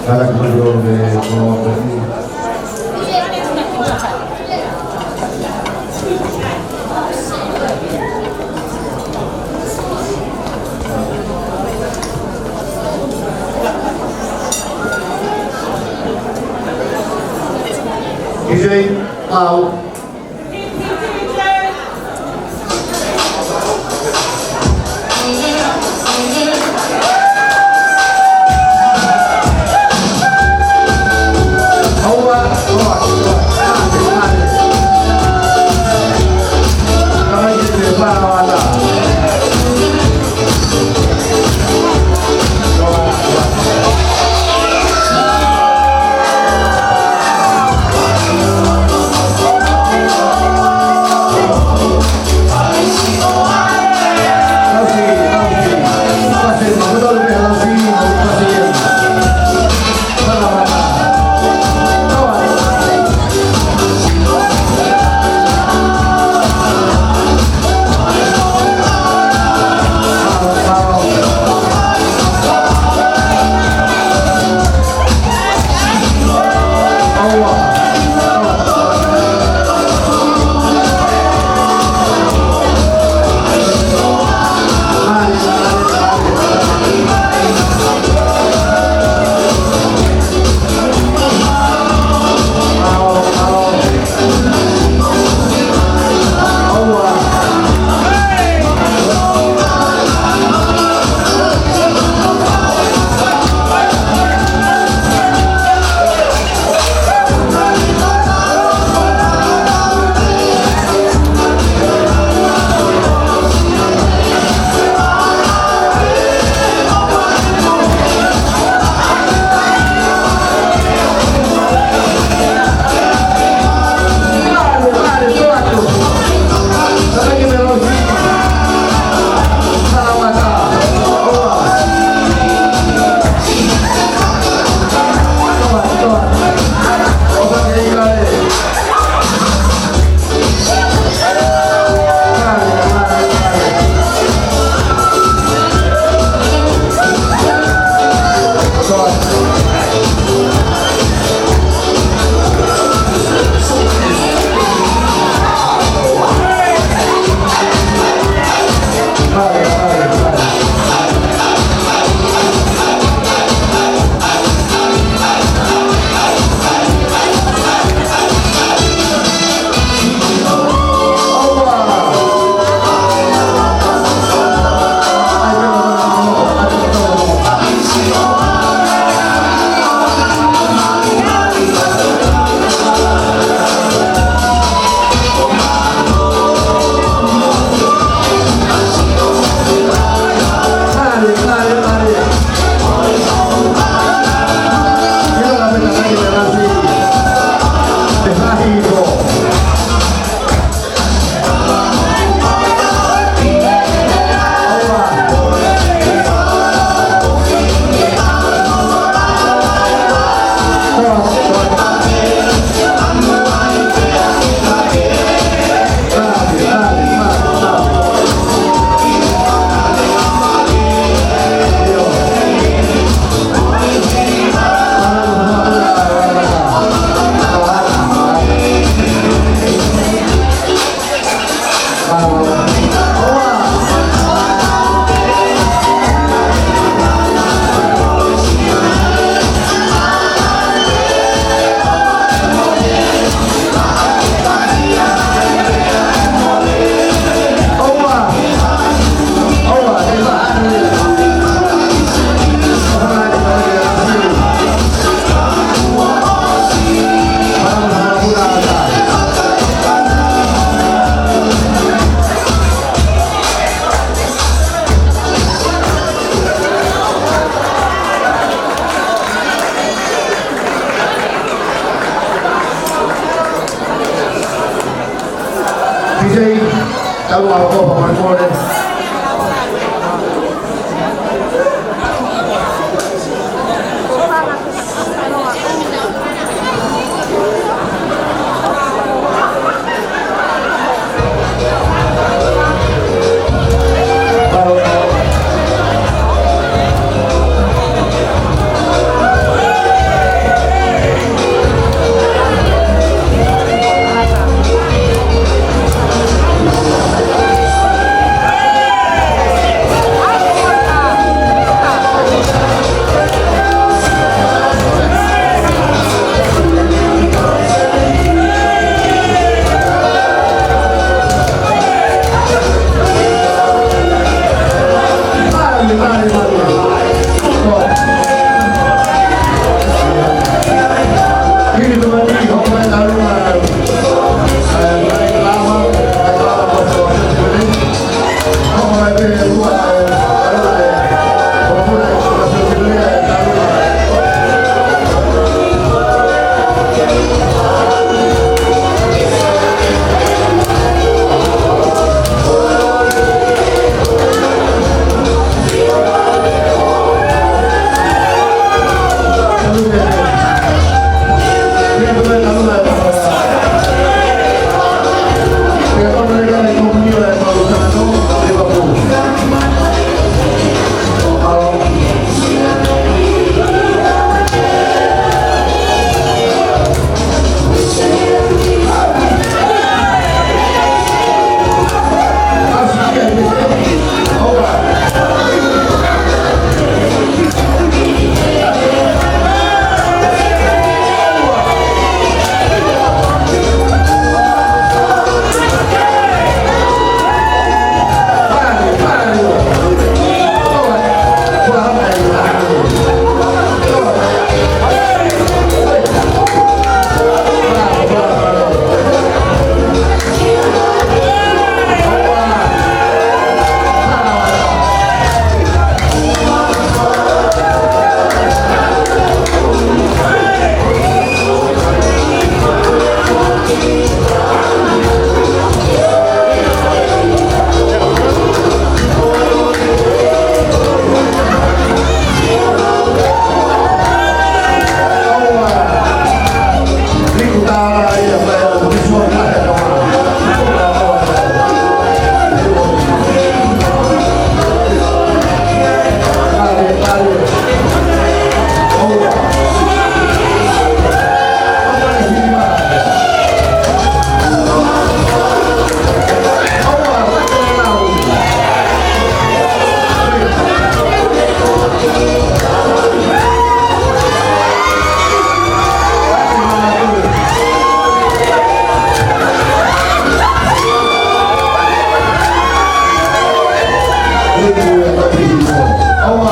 para gubernur de Provinsi Ijay Pau DJ, tahu apa pemain Come on.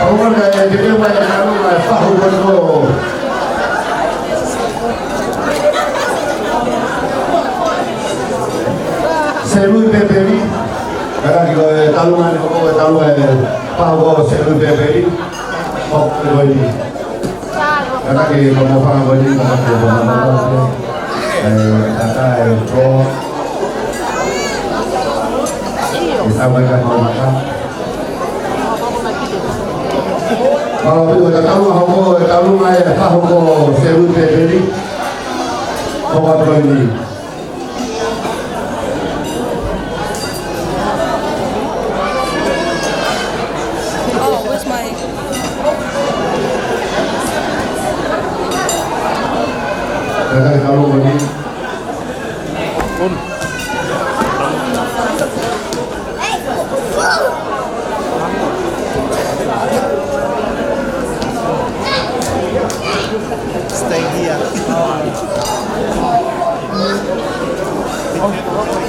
Kawan saya jadi banyak kamu tahu betul. Selui bebeli, kalau kita talungan kita talungan tahu selui bebeli, oh ini. Kalau kita mau faham ini kita perlu kata itu disampaikan oleh makan. Kalau kita tahu ayah tahu selui bebeli, oh ini. Kadang kalau begini, stay here.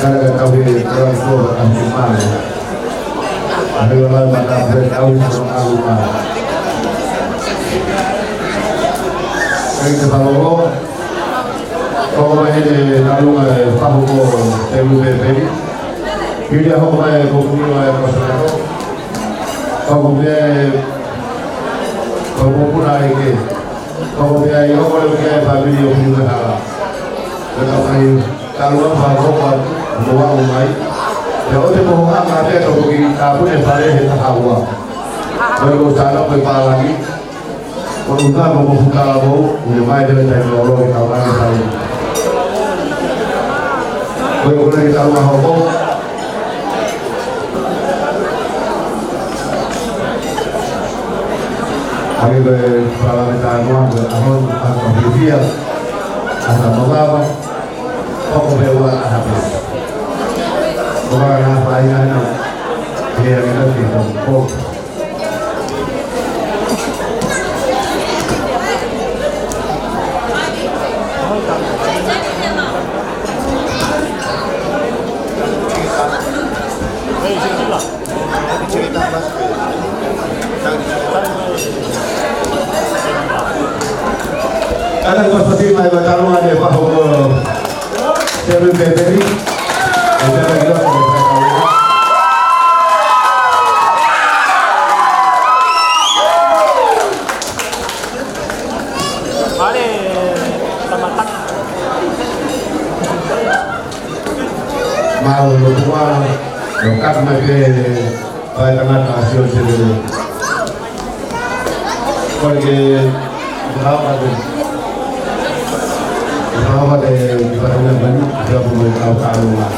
kadang kami transfer kami mana, ada orang mana bertahu tentang rumah. Kita tahu. Kalau ini lalu tahu temu bebeli, pilih aku mai kopi mai kosan. Kalau dia pun ada ke, kalau dia yang kalau dia family yang punya hal, kalau apa dua umai, kalau dia mau apa dia kalau kita pun yang paling kita tahu. Kalau sana pergi lagi, kalau kita mau buka lagi, mulai dari tahun lalu kita akan tahu. Kalau kita rumah hukum, kami berparlamentar ahon atau bibial atau mengapa, pokok berbuat habis. Orang apa yang dia kita tidak pokok. Kadang seperti mai bertarung ada bahawa selui bebeli, kita lagi dah mau lupa, lengkap macam pada tengah hasil sendiri. Pergi berapa tu? Berapa deh barangnya banyak, dia pun tahu rumah.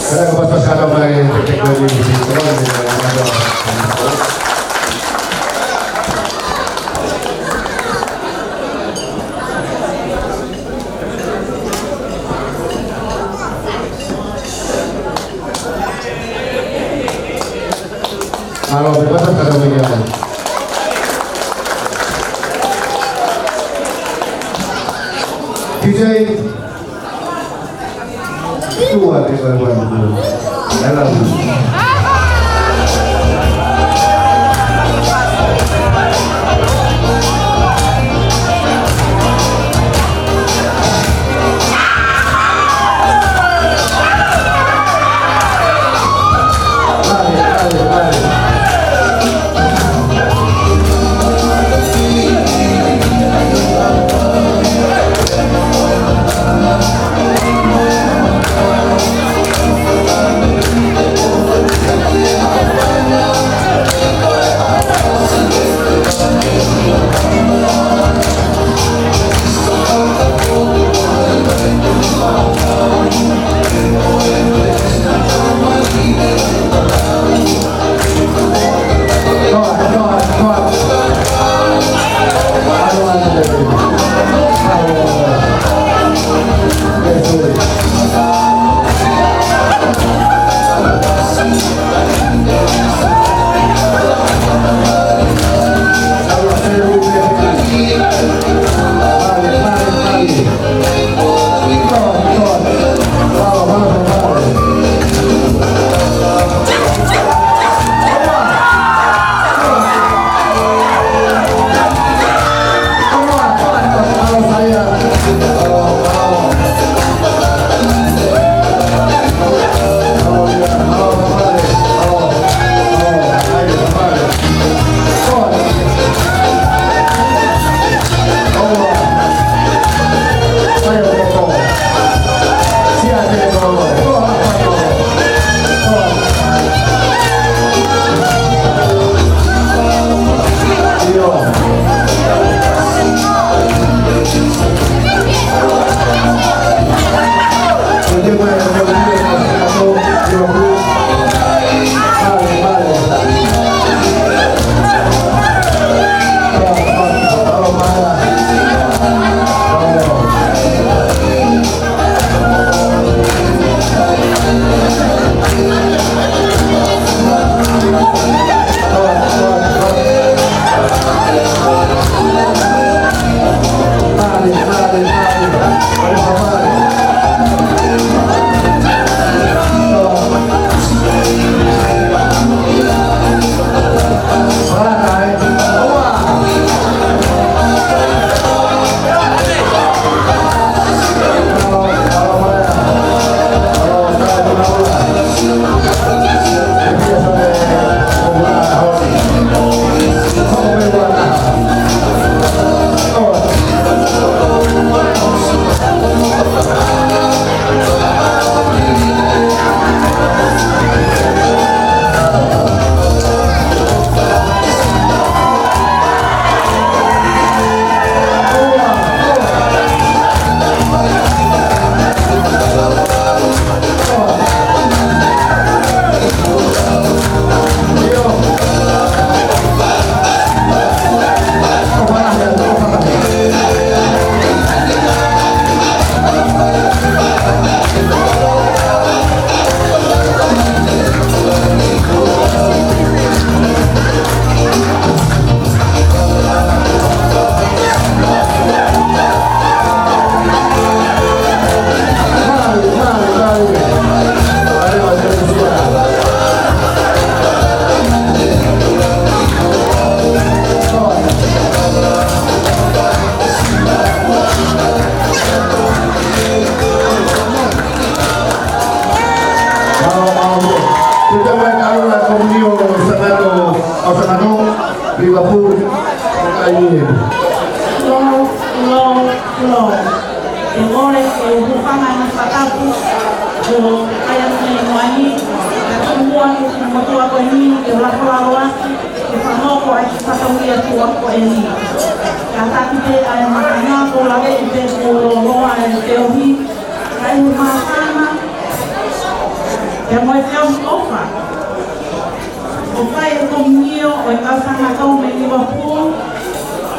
Karena kepas-pasan lagi teknologi di sini. Kalau bebas ada bagian. DJ tua di baruan dalam. é uma ofa. O pai é comunhão, o casama com o Liverpool.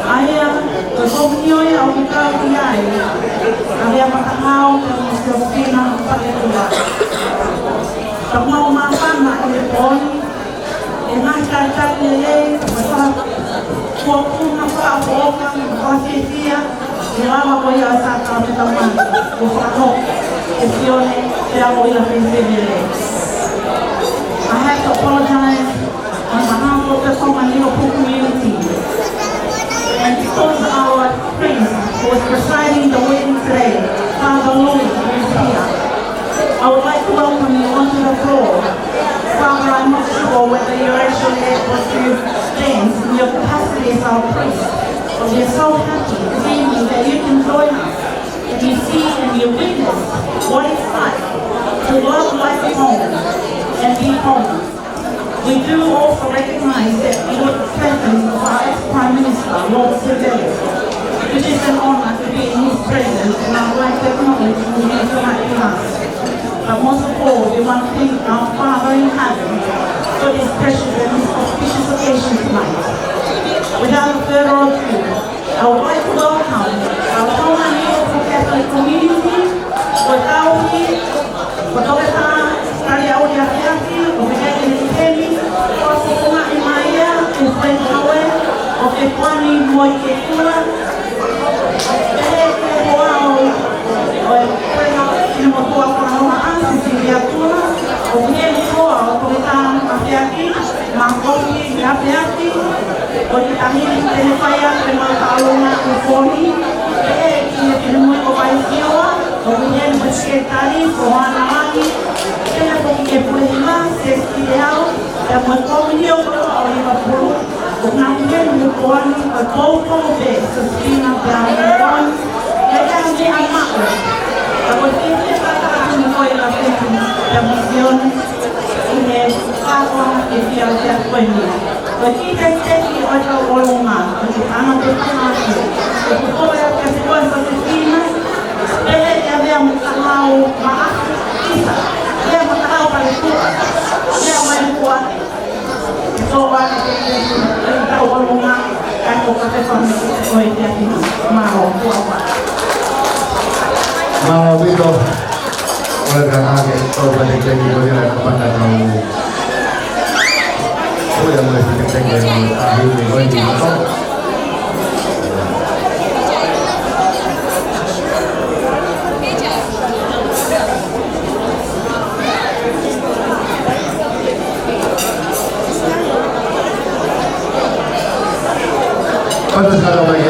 Aí o comunhão é o que está aqui aí. Aí a matahau que o seu filho não pode levar. Então uma fama ele pode. E mais tarde ele vai kuakuna pa boka wasifia ilawa ko ya sa ta taman ko fato esione ya ko ya pensele. I have to apologize on behalf of the Liverpool community and because our prince who was presiding the wedding today, Father Louis, who is here. I would like to welcome you onto the floor. Father, I'm not sure whether you're actually able to dance in your capacity as our priest, but we're so happy seeing you that you can join us and you see and you witness what it's like to love life home and be home. We do also recognize that you are the presence of our ex-Prime Minister, Lord Seville, which is an honor to be in his presence, and I would like to acknowledge him here tonight with us. But most of all, we want to thank our Father in heaven for this precious and this auspicious occasion tonight. Without further ado, I would like to welcome our Roman Catholic community, Watawi, Watogeta, Kariaudi Afiaki, Obedeki Nikeni, Wasukuma Imaya, Ufrenkawe, Okekwani Moikekula, Makoki, Yapiaki, Oitahini, Telefaya, Pematalona, Ufoni, Kinemuiko Baisiwa, Oguyen, Musketari, Kohana Maki, Telefoki, Purima, Sestiao, Yamokomio, Liverpool, Ognamien, Mukoni, a Coco, Sustina, Brown, Yayami, Amako. I was thinking la misión y el agua que se hace al pueblo. Aquí desde que otro volumen, porque estamos destinando, porque todo lo que se puede asesinar, ya habíamos trabajado más, habíamos trabajado para el sur, habíamos el cuarto. Eso va a ser el volumen, que es lo que se puede hoy de aquí, más o Mauito, oleh karena itu banyak yang diberikan kepada kamu. Oh yang mulai sedikit yang akhir minggu ini. Pada sekarang lagi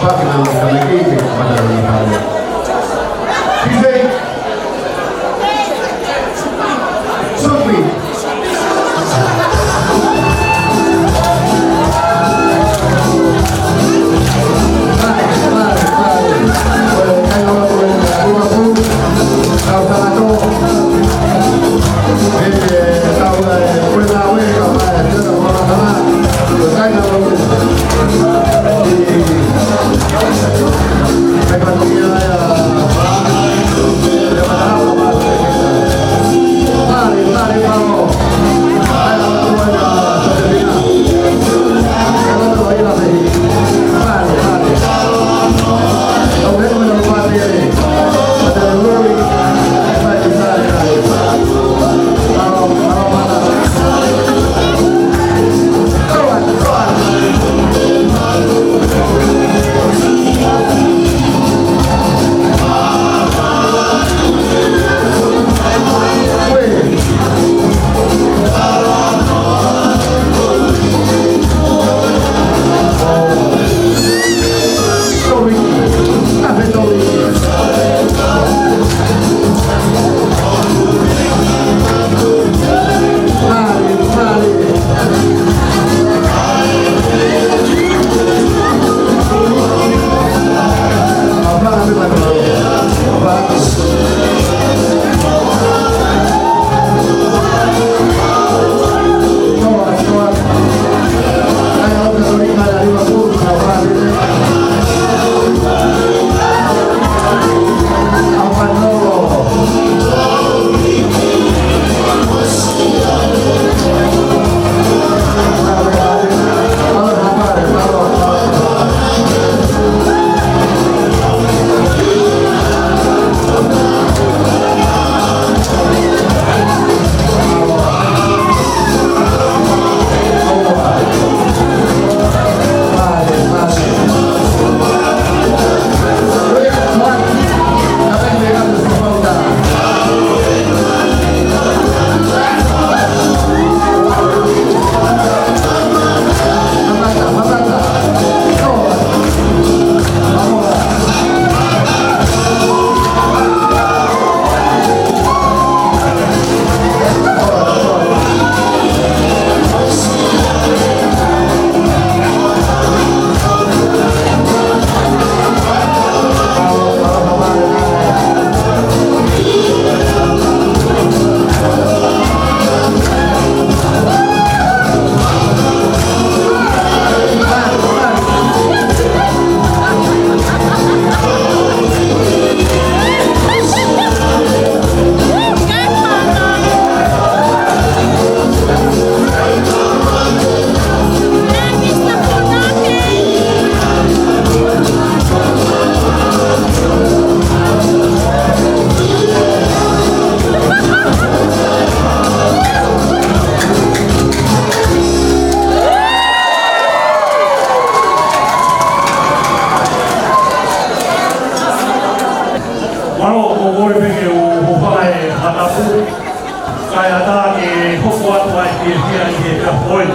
pakai nama kami ini kepada orang. Bisa, Sophie. Terima kasih. ore peke o whae hatapu. Kai ata ke hoko atu ai ki e ki e ka hoi.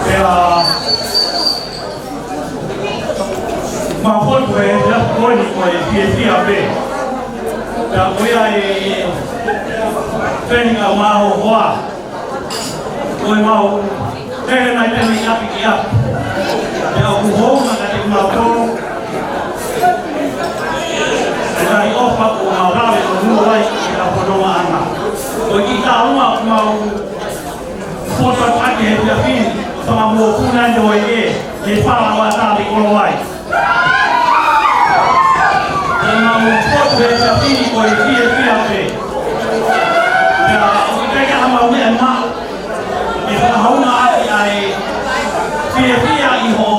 Pea ma hoi koe e ka hoi ni koe ki e ki a pe. Pea koe ai whenga maho hoa. Koe maho tere nai tēne i api ki api. Pea o kuhonga ka te maho toro. E kai ofa ko maho rawe o nua ai ki a whanonga ana. O ki tā uma mau whota take he pia pini, whanga mua puna nio e wharawa tāti koro ai. E mau whota he pia pini ko e pia pe. Pea o ki teke ha mau mea ma, e whakahaunga ati ai pia I ho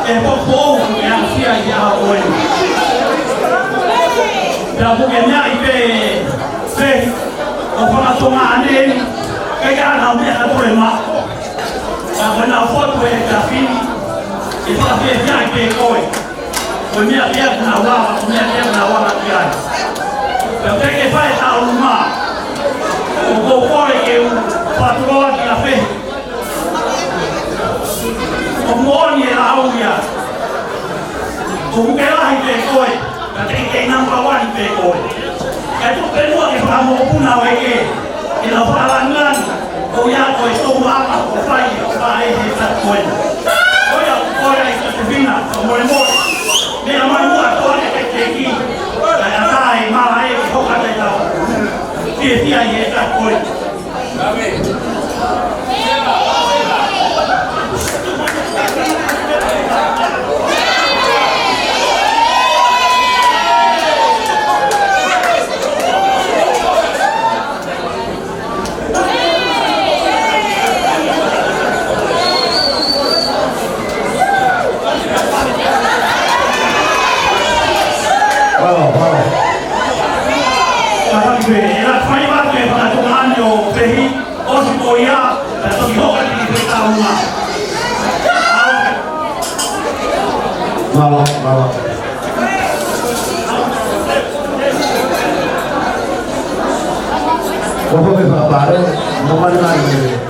e pokou e asia I a oe. Pea puke mea I pe o whakatonga aneni, kei ka ana mea ka tore ma. Ka wena whotu e ka whini, e whakawhia kia I pe koe. Koe mea pia kuna wawa, mea pia kuna wawa ki ai. Pea teke whae ta unu ma, o kou kore ke u whaturoa ki a whehi. O mooni e la au ia. O kuke lahi pe koe, ka teke number 1 pe koe. Kaya tu penua ke whamopuna weke, e la whalangan, o ia koe tō mama o whai o whae he koe. Oia koe ai ka te whina, o more more. Mea mai mua toa ke te ki, kai a tae mara e ki hoka te tau. Kia tia I e koe. Malo. Como me preparo, no vale nada.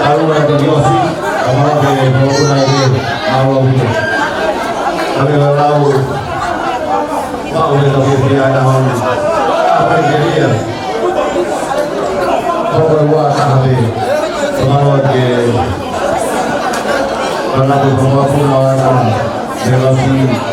tahu ada diosi, kalau ada maupun ada Allah itu. Kami tahu mau lebih ada apa yang dia. Kalau buat kami, kalau ke kalau tu pun awak diosi.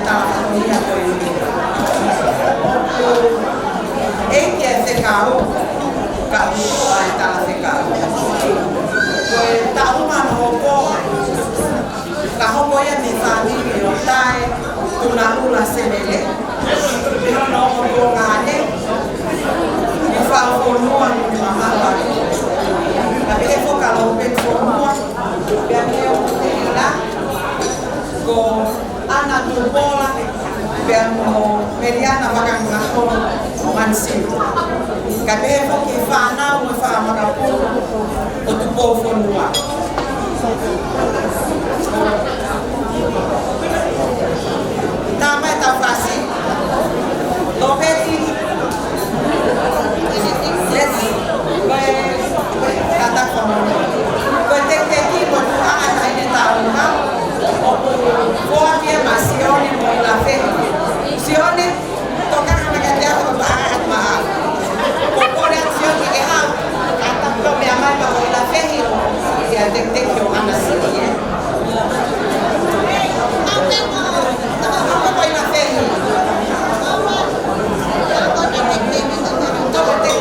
tá família foi. Ei que é secao, cabo vai tá secao. Foi tá uma roupa, a roupa é de família, tá tu na rua semele, não roupa nada, e fala com uma mamá tapi efo kalau semua biar dia ko anak tu bola biar mo mediana makan ngakon mansi tapi efo ki fana mo fa makapu o tu po fonua tama ta fasi to peti yes kata kamu, ketika berdoa ini tahu kan, oh dia masih orang mau lafeh, siapa tokan anak dia berdoa mahal, pokoknya siapa yang kata problem apa mau lafeh dia tek yang anak sini, apa mau lafeh, coba tek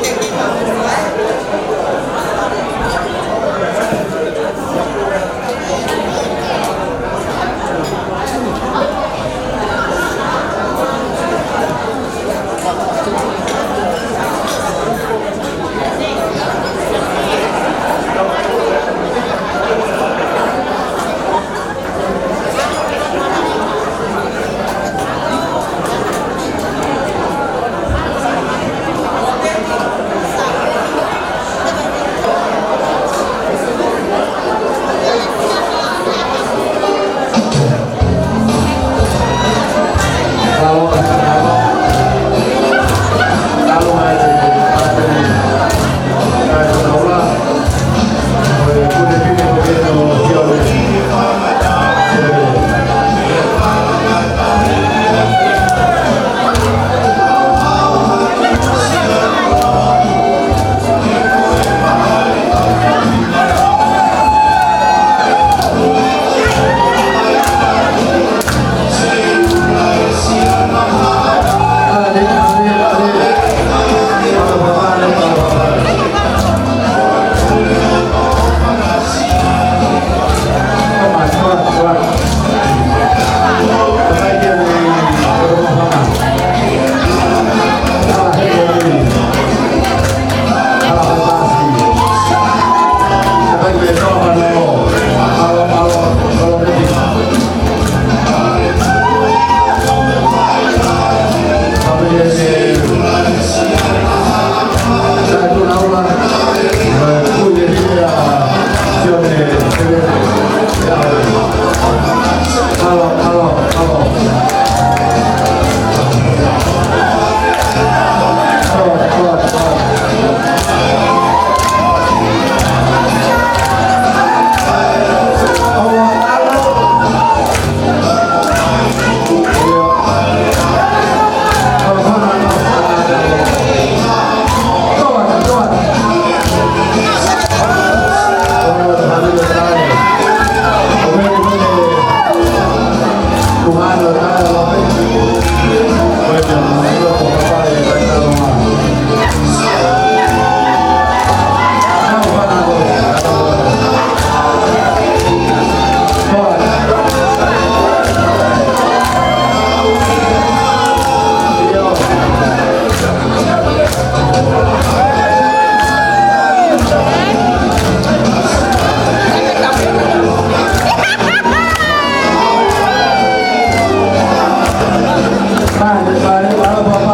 Vale,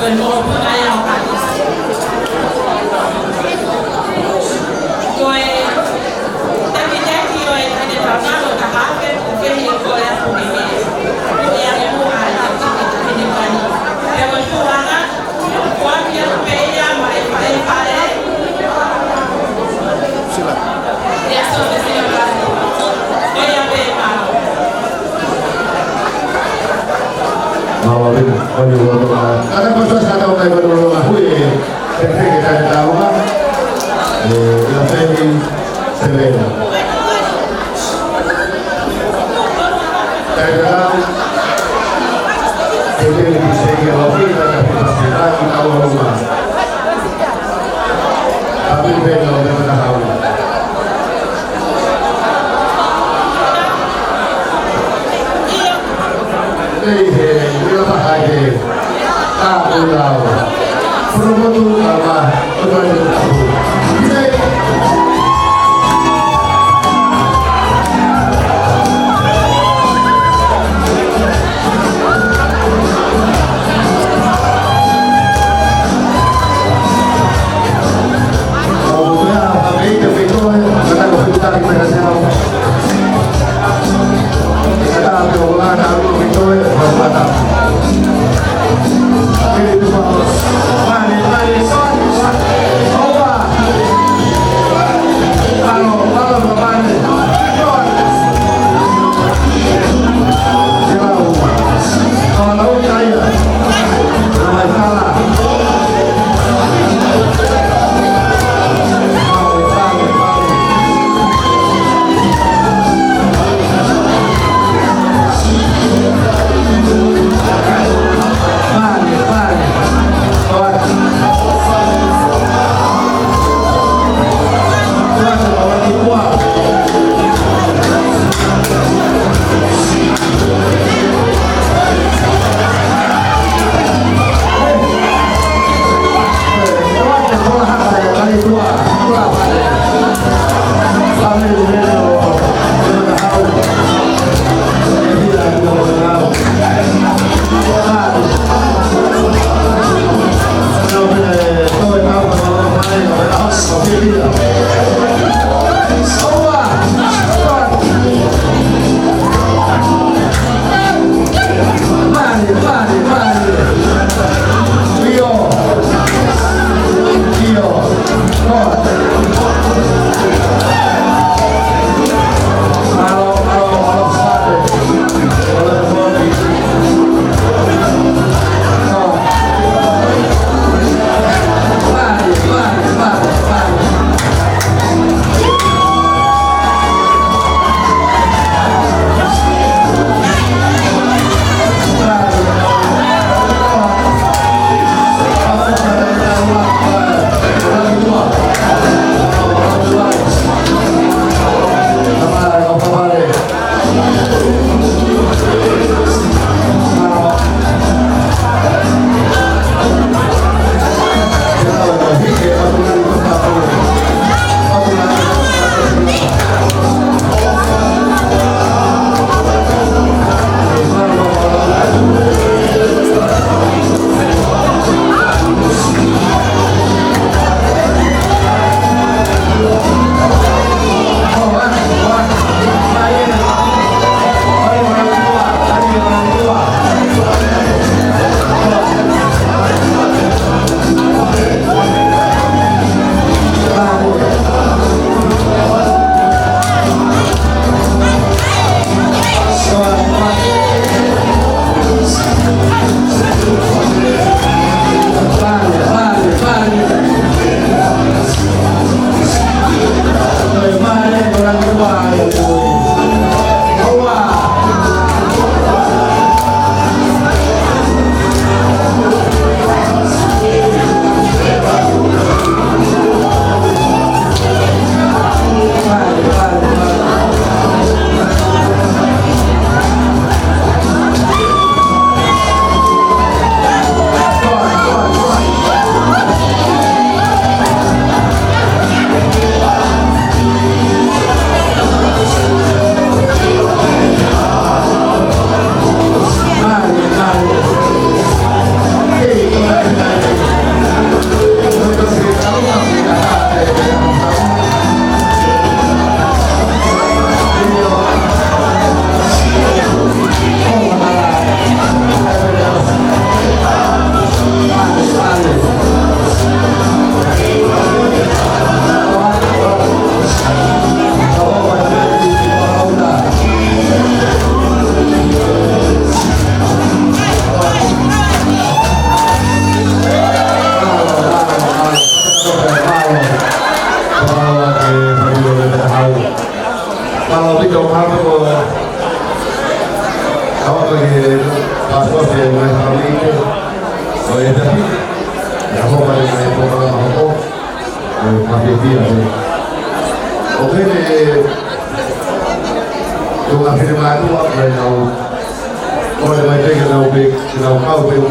When more Pugaya Ada proses ada orang yang berlalu seperti kita tahu la femi serena. Karena kita bisa mengalami kapasitas kita rumah. Tapi beda dengan tahu. Ini apa aja? Tak tahu. Promotor apa? Promotor tahu.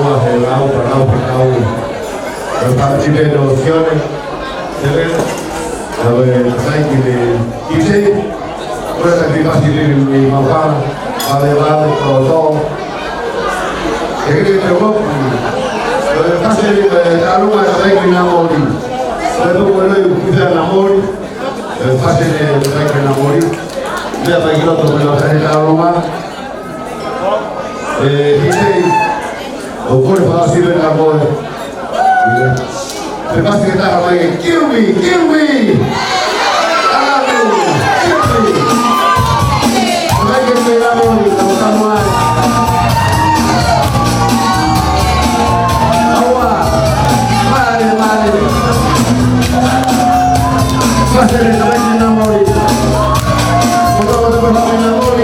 Taluma se lau pecado el participio de opciones se ve a ver tranqui de quise puede sacrificar mi mamá vale todo que cree que vos pase Taluma se tranqui na mori luego bueno cuida la mori pase tranqui na mori ya para que lo tome la gente Taluma dice ocurre para así ver la voz se pasa que está ahí kill me no hay que esperar la buscamos agua madre pásale la vez en la mori por favor te puedes en la mori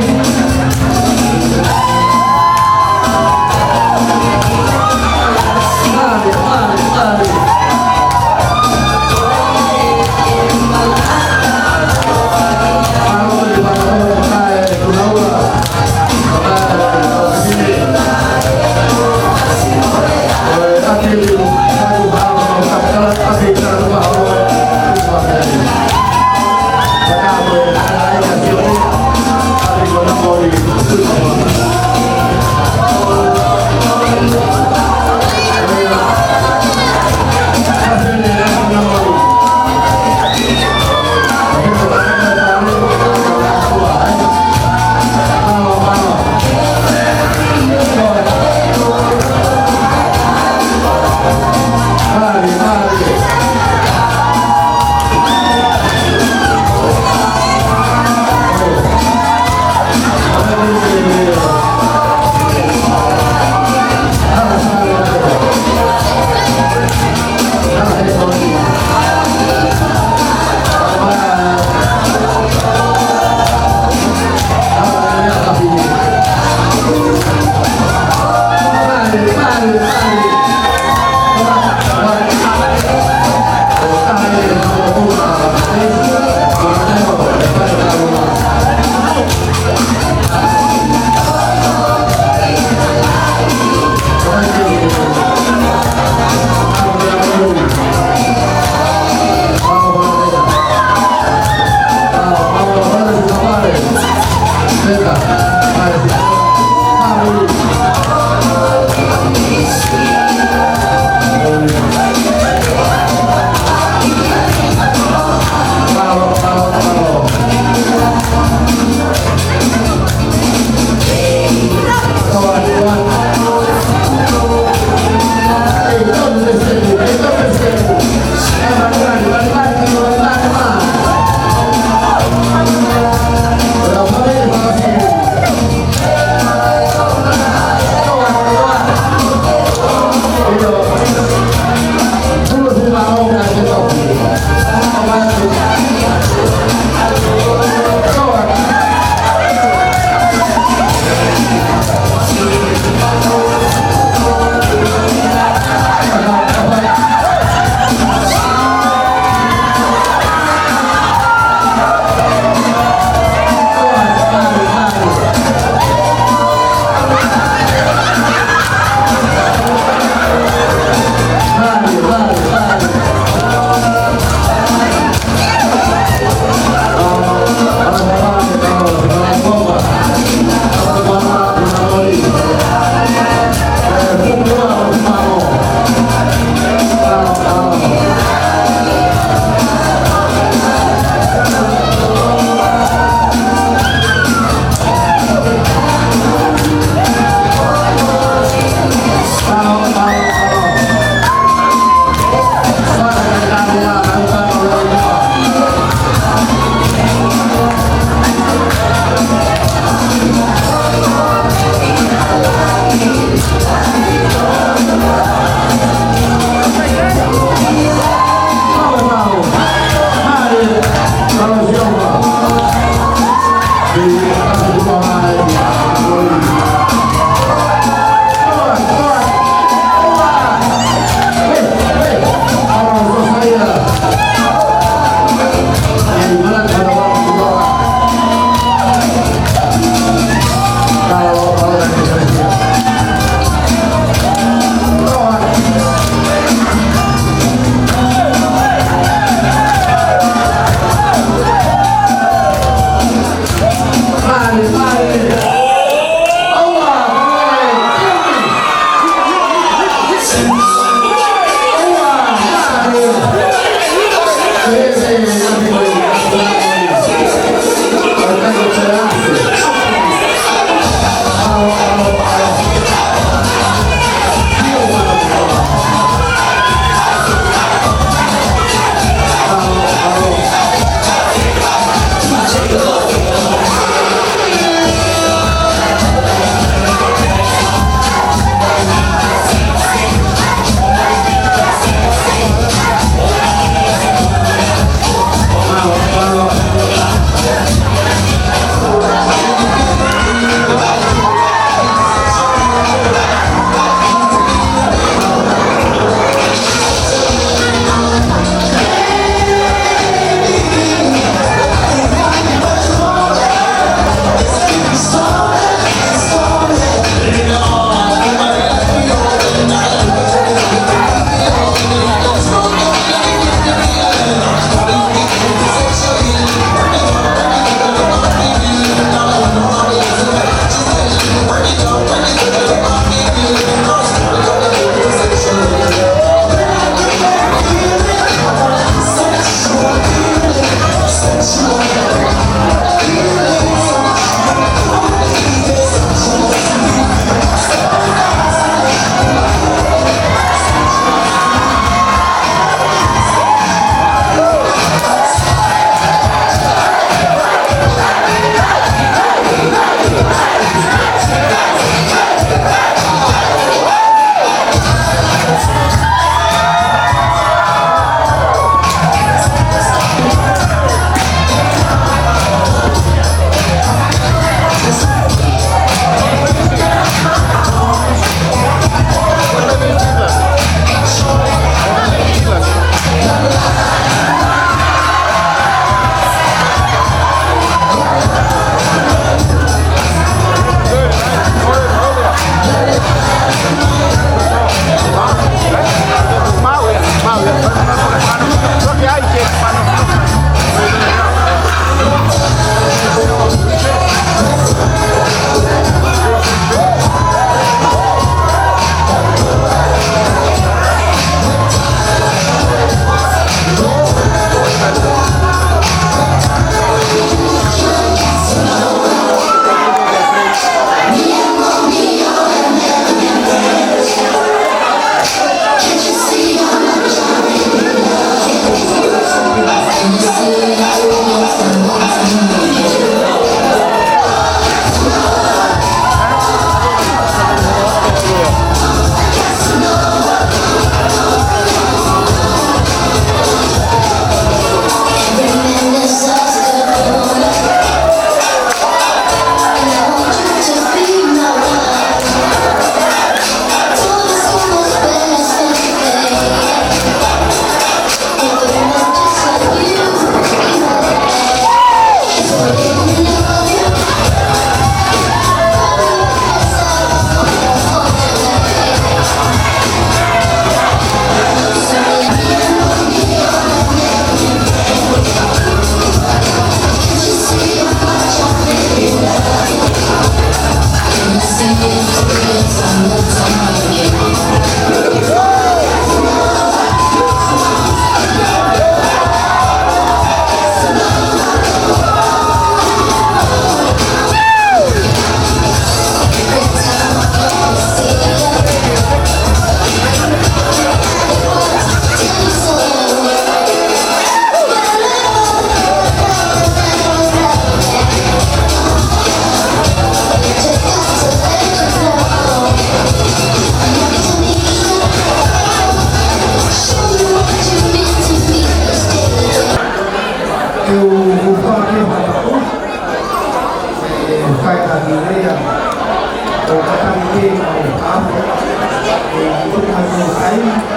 mai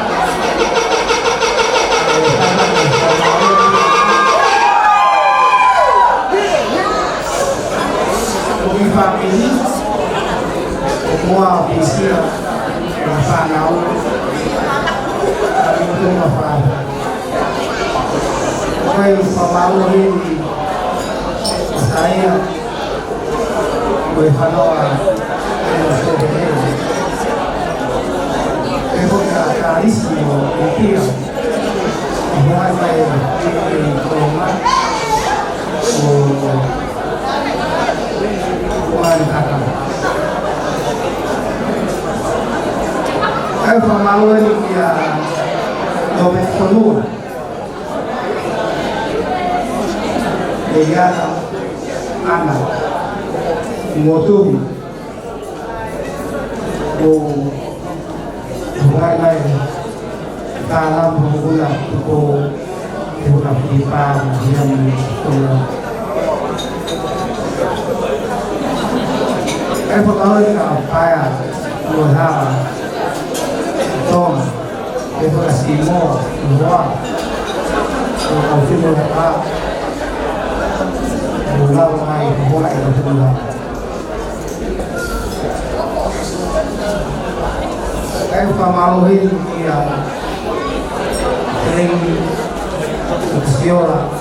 ini semua visi masa lalu itu masa pemalu ini saya berhaluan karisma itu mulai dari rumah pemalu ini dia domen penuh dia anak motor mulai dalam bulan itu bulan pipa yang pemalu ini apa ya buat Tom, itu Asimo, Noah, Alvin Noah, Bola Mai, Bola itu Bola. Saya pemalu ini yang sering bersiola,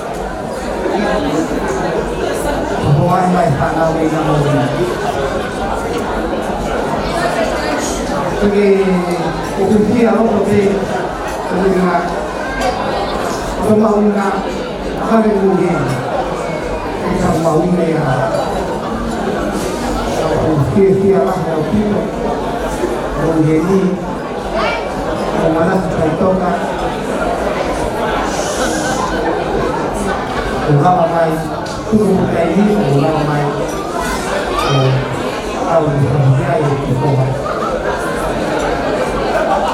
pemain mai tanah dengan pergi ukhuya lo pergi dengan pemaunya apa yang kita mau ini ya ukhuya lah yang kita menjadi mana contohnya ulama mai turun ini ulama mai tahu dia itu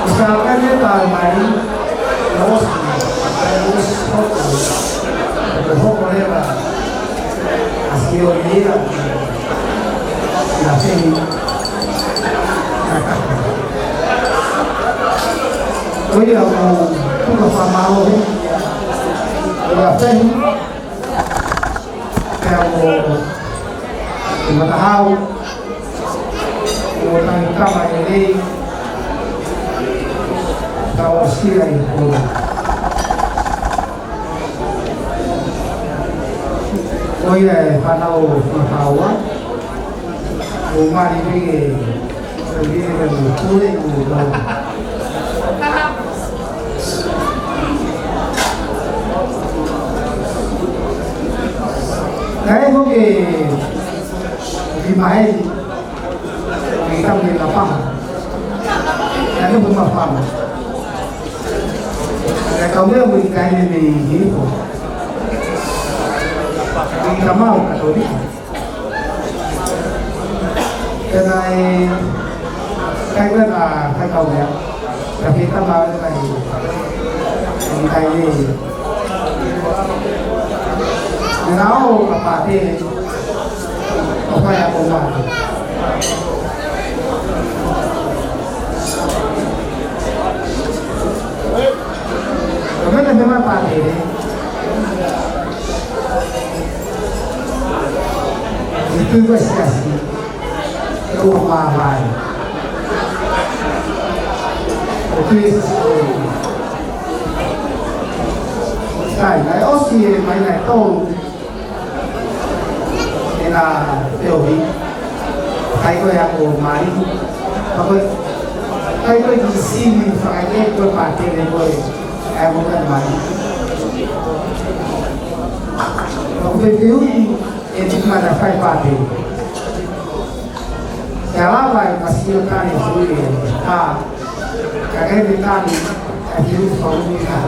misalkan dia tahu main terus fokus mereka hasil dia nasi tôi giờ cũng có pha máu và tên theo mà hao một thằng cao này đi tao xí này tôi là pha đâu pha hao á mà đi đi gần cuối của đâu cái có cái gì máy mình trong cái là phẳng cái nó cũng mà phẳng cái câu nữa mình cái này thì gì của mình cảm ơn cả tôi biết cái này cái đó là cái câu này là khi ta nói cái này mình cái gì Now kapati apa yang buat? Kami memang pati itu bersiasi rumah lain. Itu cái này oxy máy này to là tiểu vị thấy tôi ăn uống máy và thấy tôi đi xin phải cái tôi phạt tiền này tôi em không cần máy và tôi thiếu thì chúng ta phải phạt tiền kalau masih kan itu kakek kita itu formula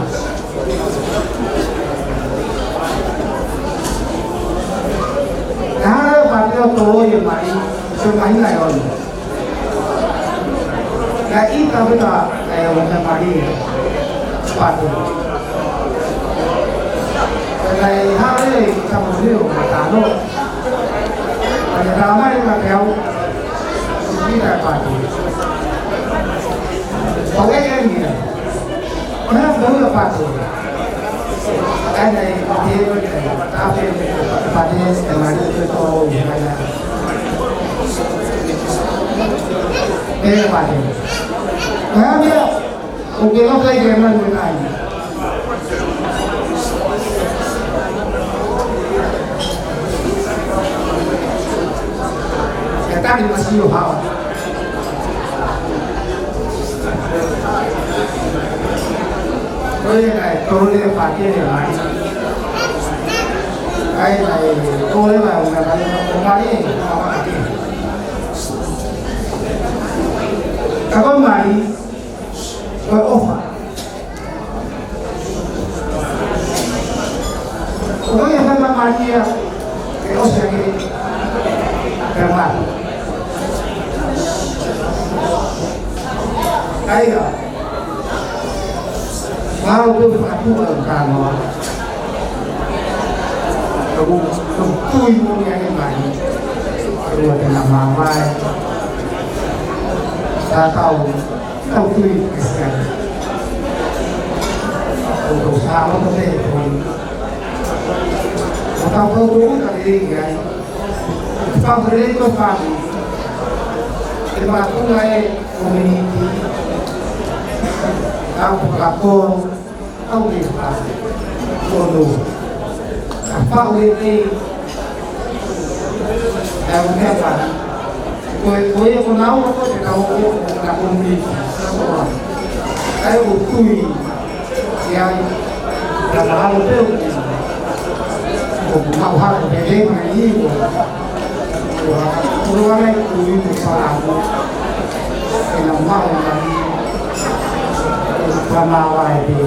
Nah, pada tu yang main, semain lah orang. Nah, ini tapi tak kayak orang main, pada. Kalau hari kamu ni macam tu, kalau ramai macam kau, ini tak pada. Pawai kan dia. Mana baru apa tu? Ada dia tapi pada sekarang itu tu mana? Pada. Mana dia? Okey lah saya jangan berani. Kita ni masih luar. Tôi này tôi lên phạt kia để lại cái này tôi là ông máy các con máy tôi ốp phạt tôi yang memang máy kia cái ốp sẽ cái mặt cái đó kalau tu aku akan mau, aku tui pun yang lain, aku ada mamai, tak tahu tui kesekian, aku sama tu deh pun, atau kau dulu kali ini kan, kau beri tu pagi, kita tu lagi community. Aku lakon, aku lihat, kono, apa ini? Aku lihat, kau yang kenal aku tidak tahu aku ni, aku tui, yang dalam itu, aku tahu hal bagaimana ini, aku orang tui muka aku, yang mau lagi. Pramawai di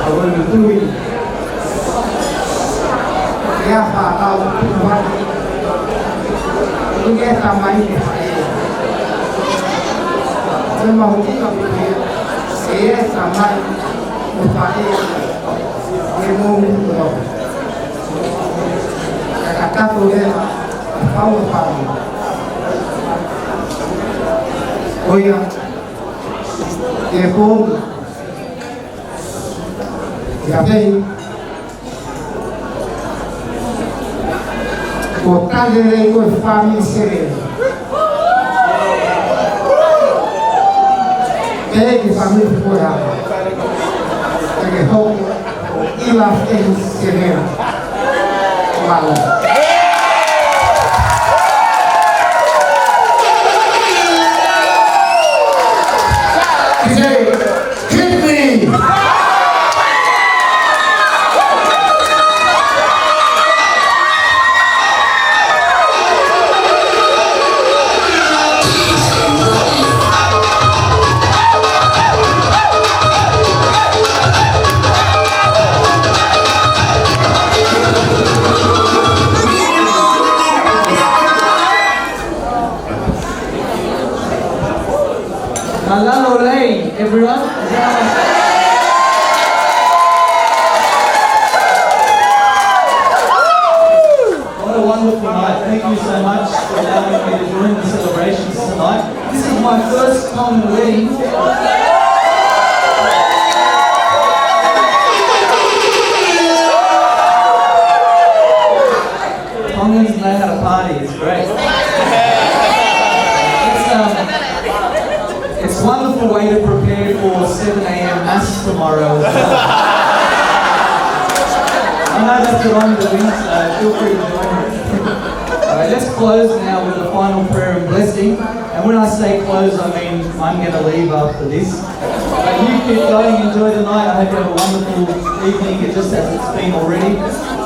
awal itu ya tahu Tuhan itu dia tamai di saya semua kita pikir saya tamai upaya ilmu itu kata Tuhan tahu apa oh ya, dia pun, ya deh, kota dari kota family sendiri, di family kota, jadi home, ilah sendiri, malu. Everyone, what a wonderful night. Thank you so much for allowing me to join the celebrations tonight. This is my first common wedding. Tongans know how to party, it's great. It's a wonderful way to prepare for 7 a.m. Mass tomorrow as well. I know that's your on the wings, so feel free to join me. Alright, let's close now with a final prayer and blessing. And when I say close, I mean I'm going to leave after this. But you keep going, enjoy the night. I hope you have a wonderful evening, just as it's been already.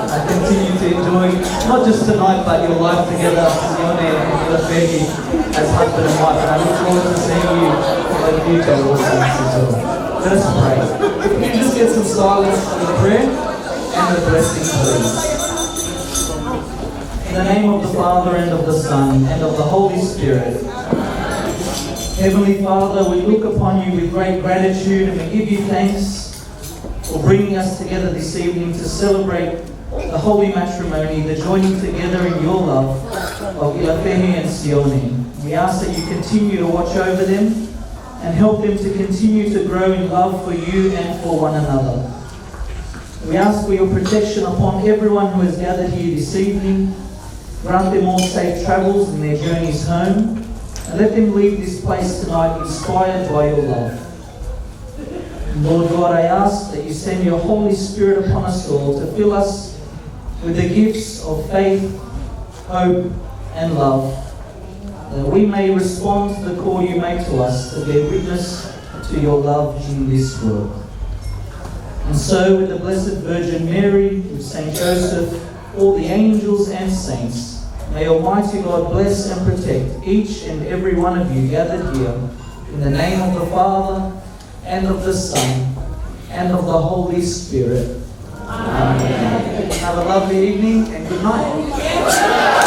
I continue to enjoy not just tonight, but your life together, Sione and Ilafegi, as husband and wife. And I look forward to seeing you in the future also as well. Let us pray. Can you just get some silence for the prayer and the blessing, please? In the name of the Father and of the Son and of the Holy Spirit. Heavenly Father, we look upon you with great gratitude and we give you thanks for bringing us together this evening to celebrate the holy matrimony, the joining together in your love of Ilafehi and Sione. We ask that you continue to watch over them and help them to continue to grow in love for you and for one another. We ask for your protection upon everyone who has gathered here this evening. Grant them all safe travels in their journeys home, and let them leave this place tonight inspired by your love. Lord God, I ask that you send your Holy Spirit upon us all to fill us with the gifts of faith, hope, and love, that we may respond to the call you make to us to bear witness to your love in this world. And so, with the Blessed Virgin Mary, with Saint Joseph, all the angels and saints, may Almighty God bless and protect each and every one of you gathered here, in the name of the Father, and of the Son, and of the Holy Spirit. Amen. Have a lovely evening and good night.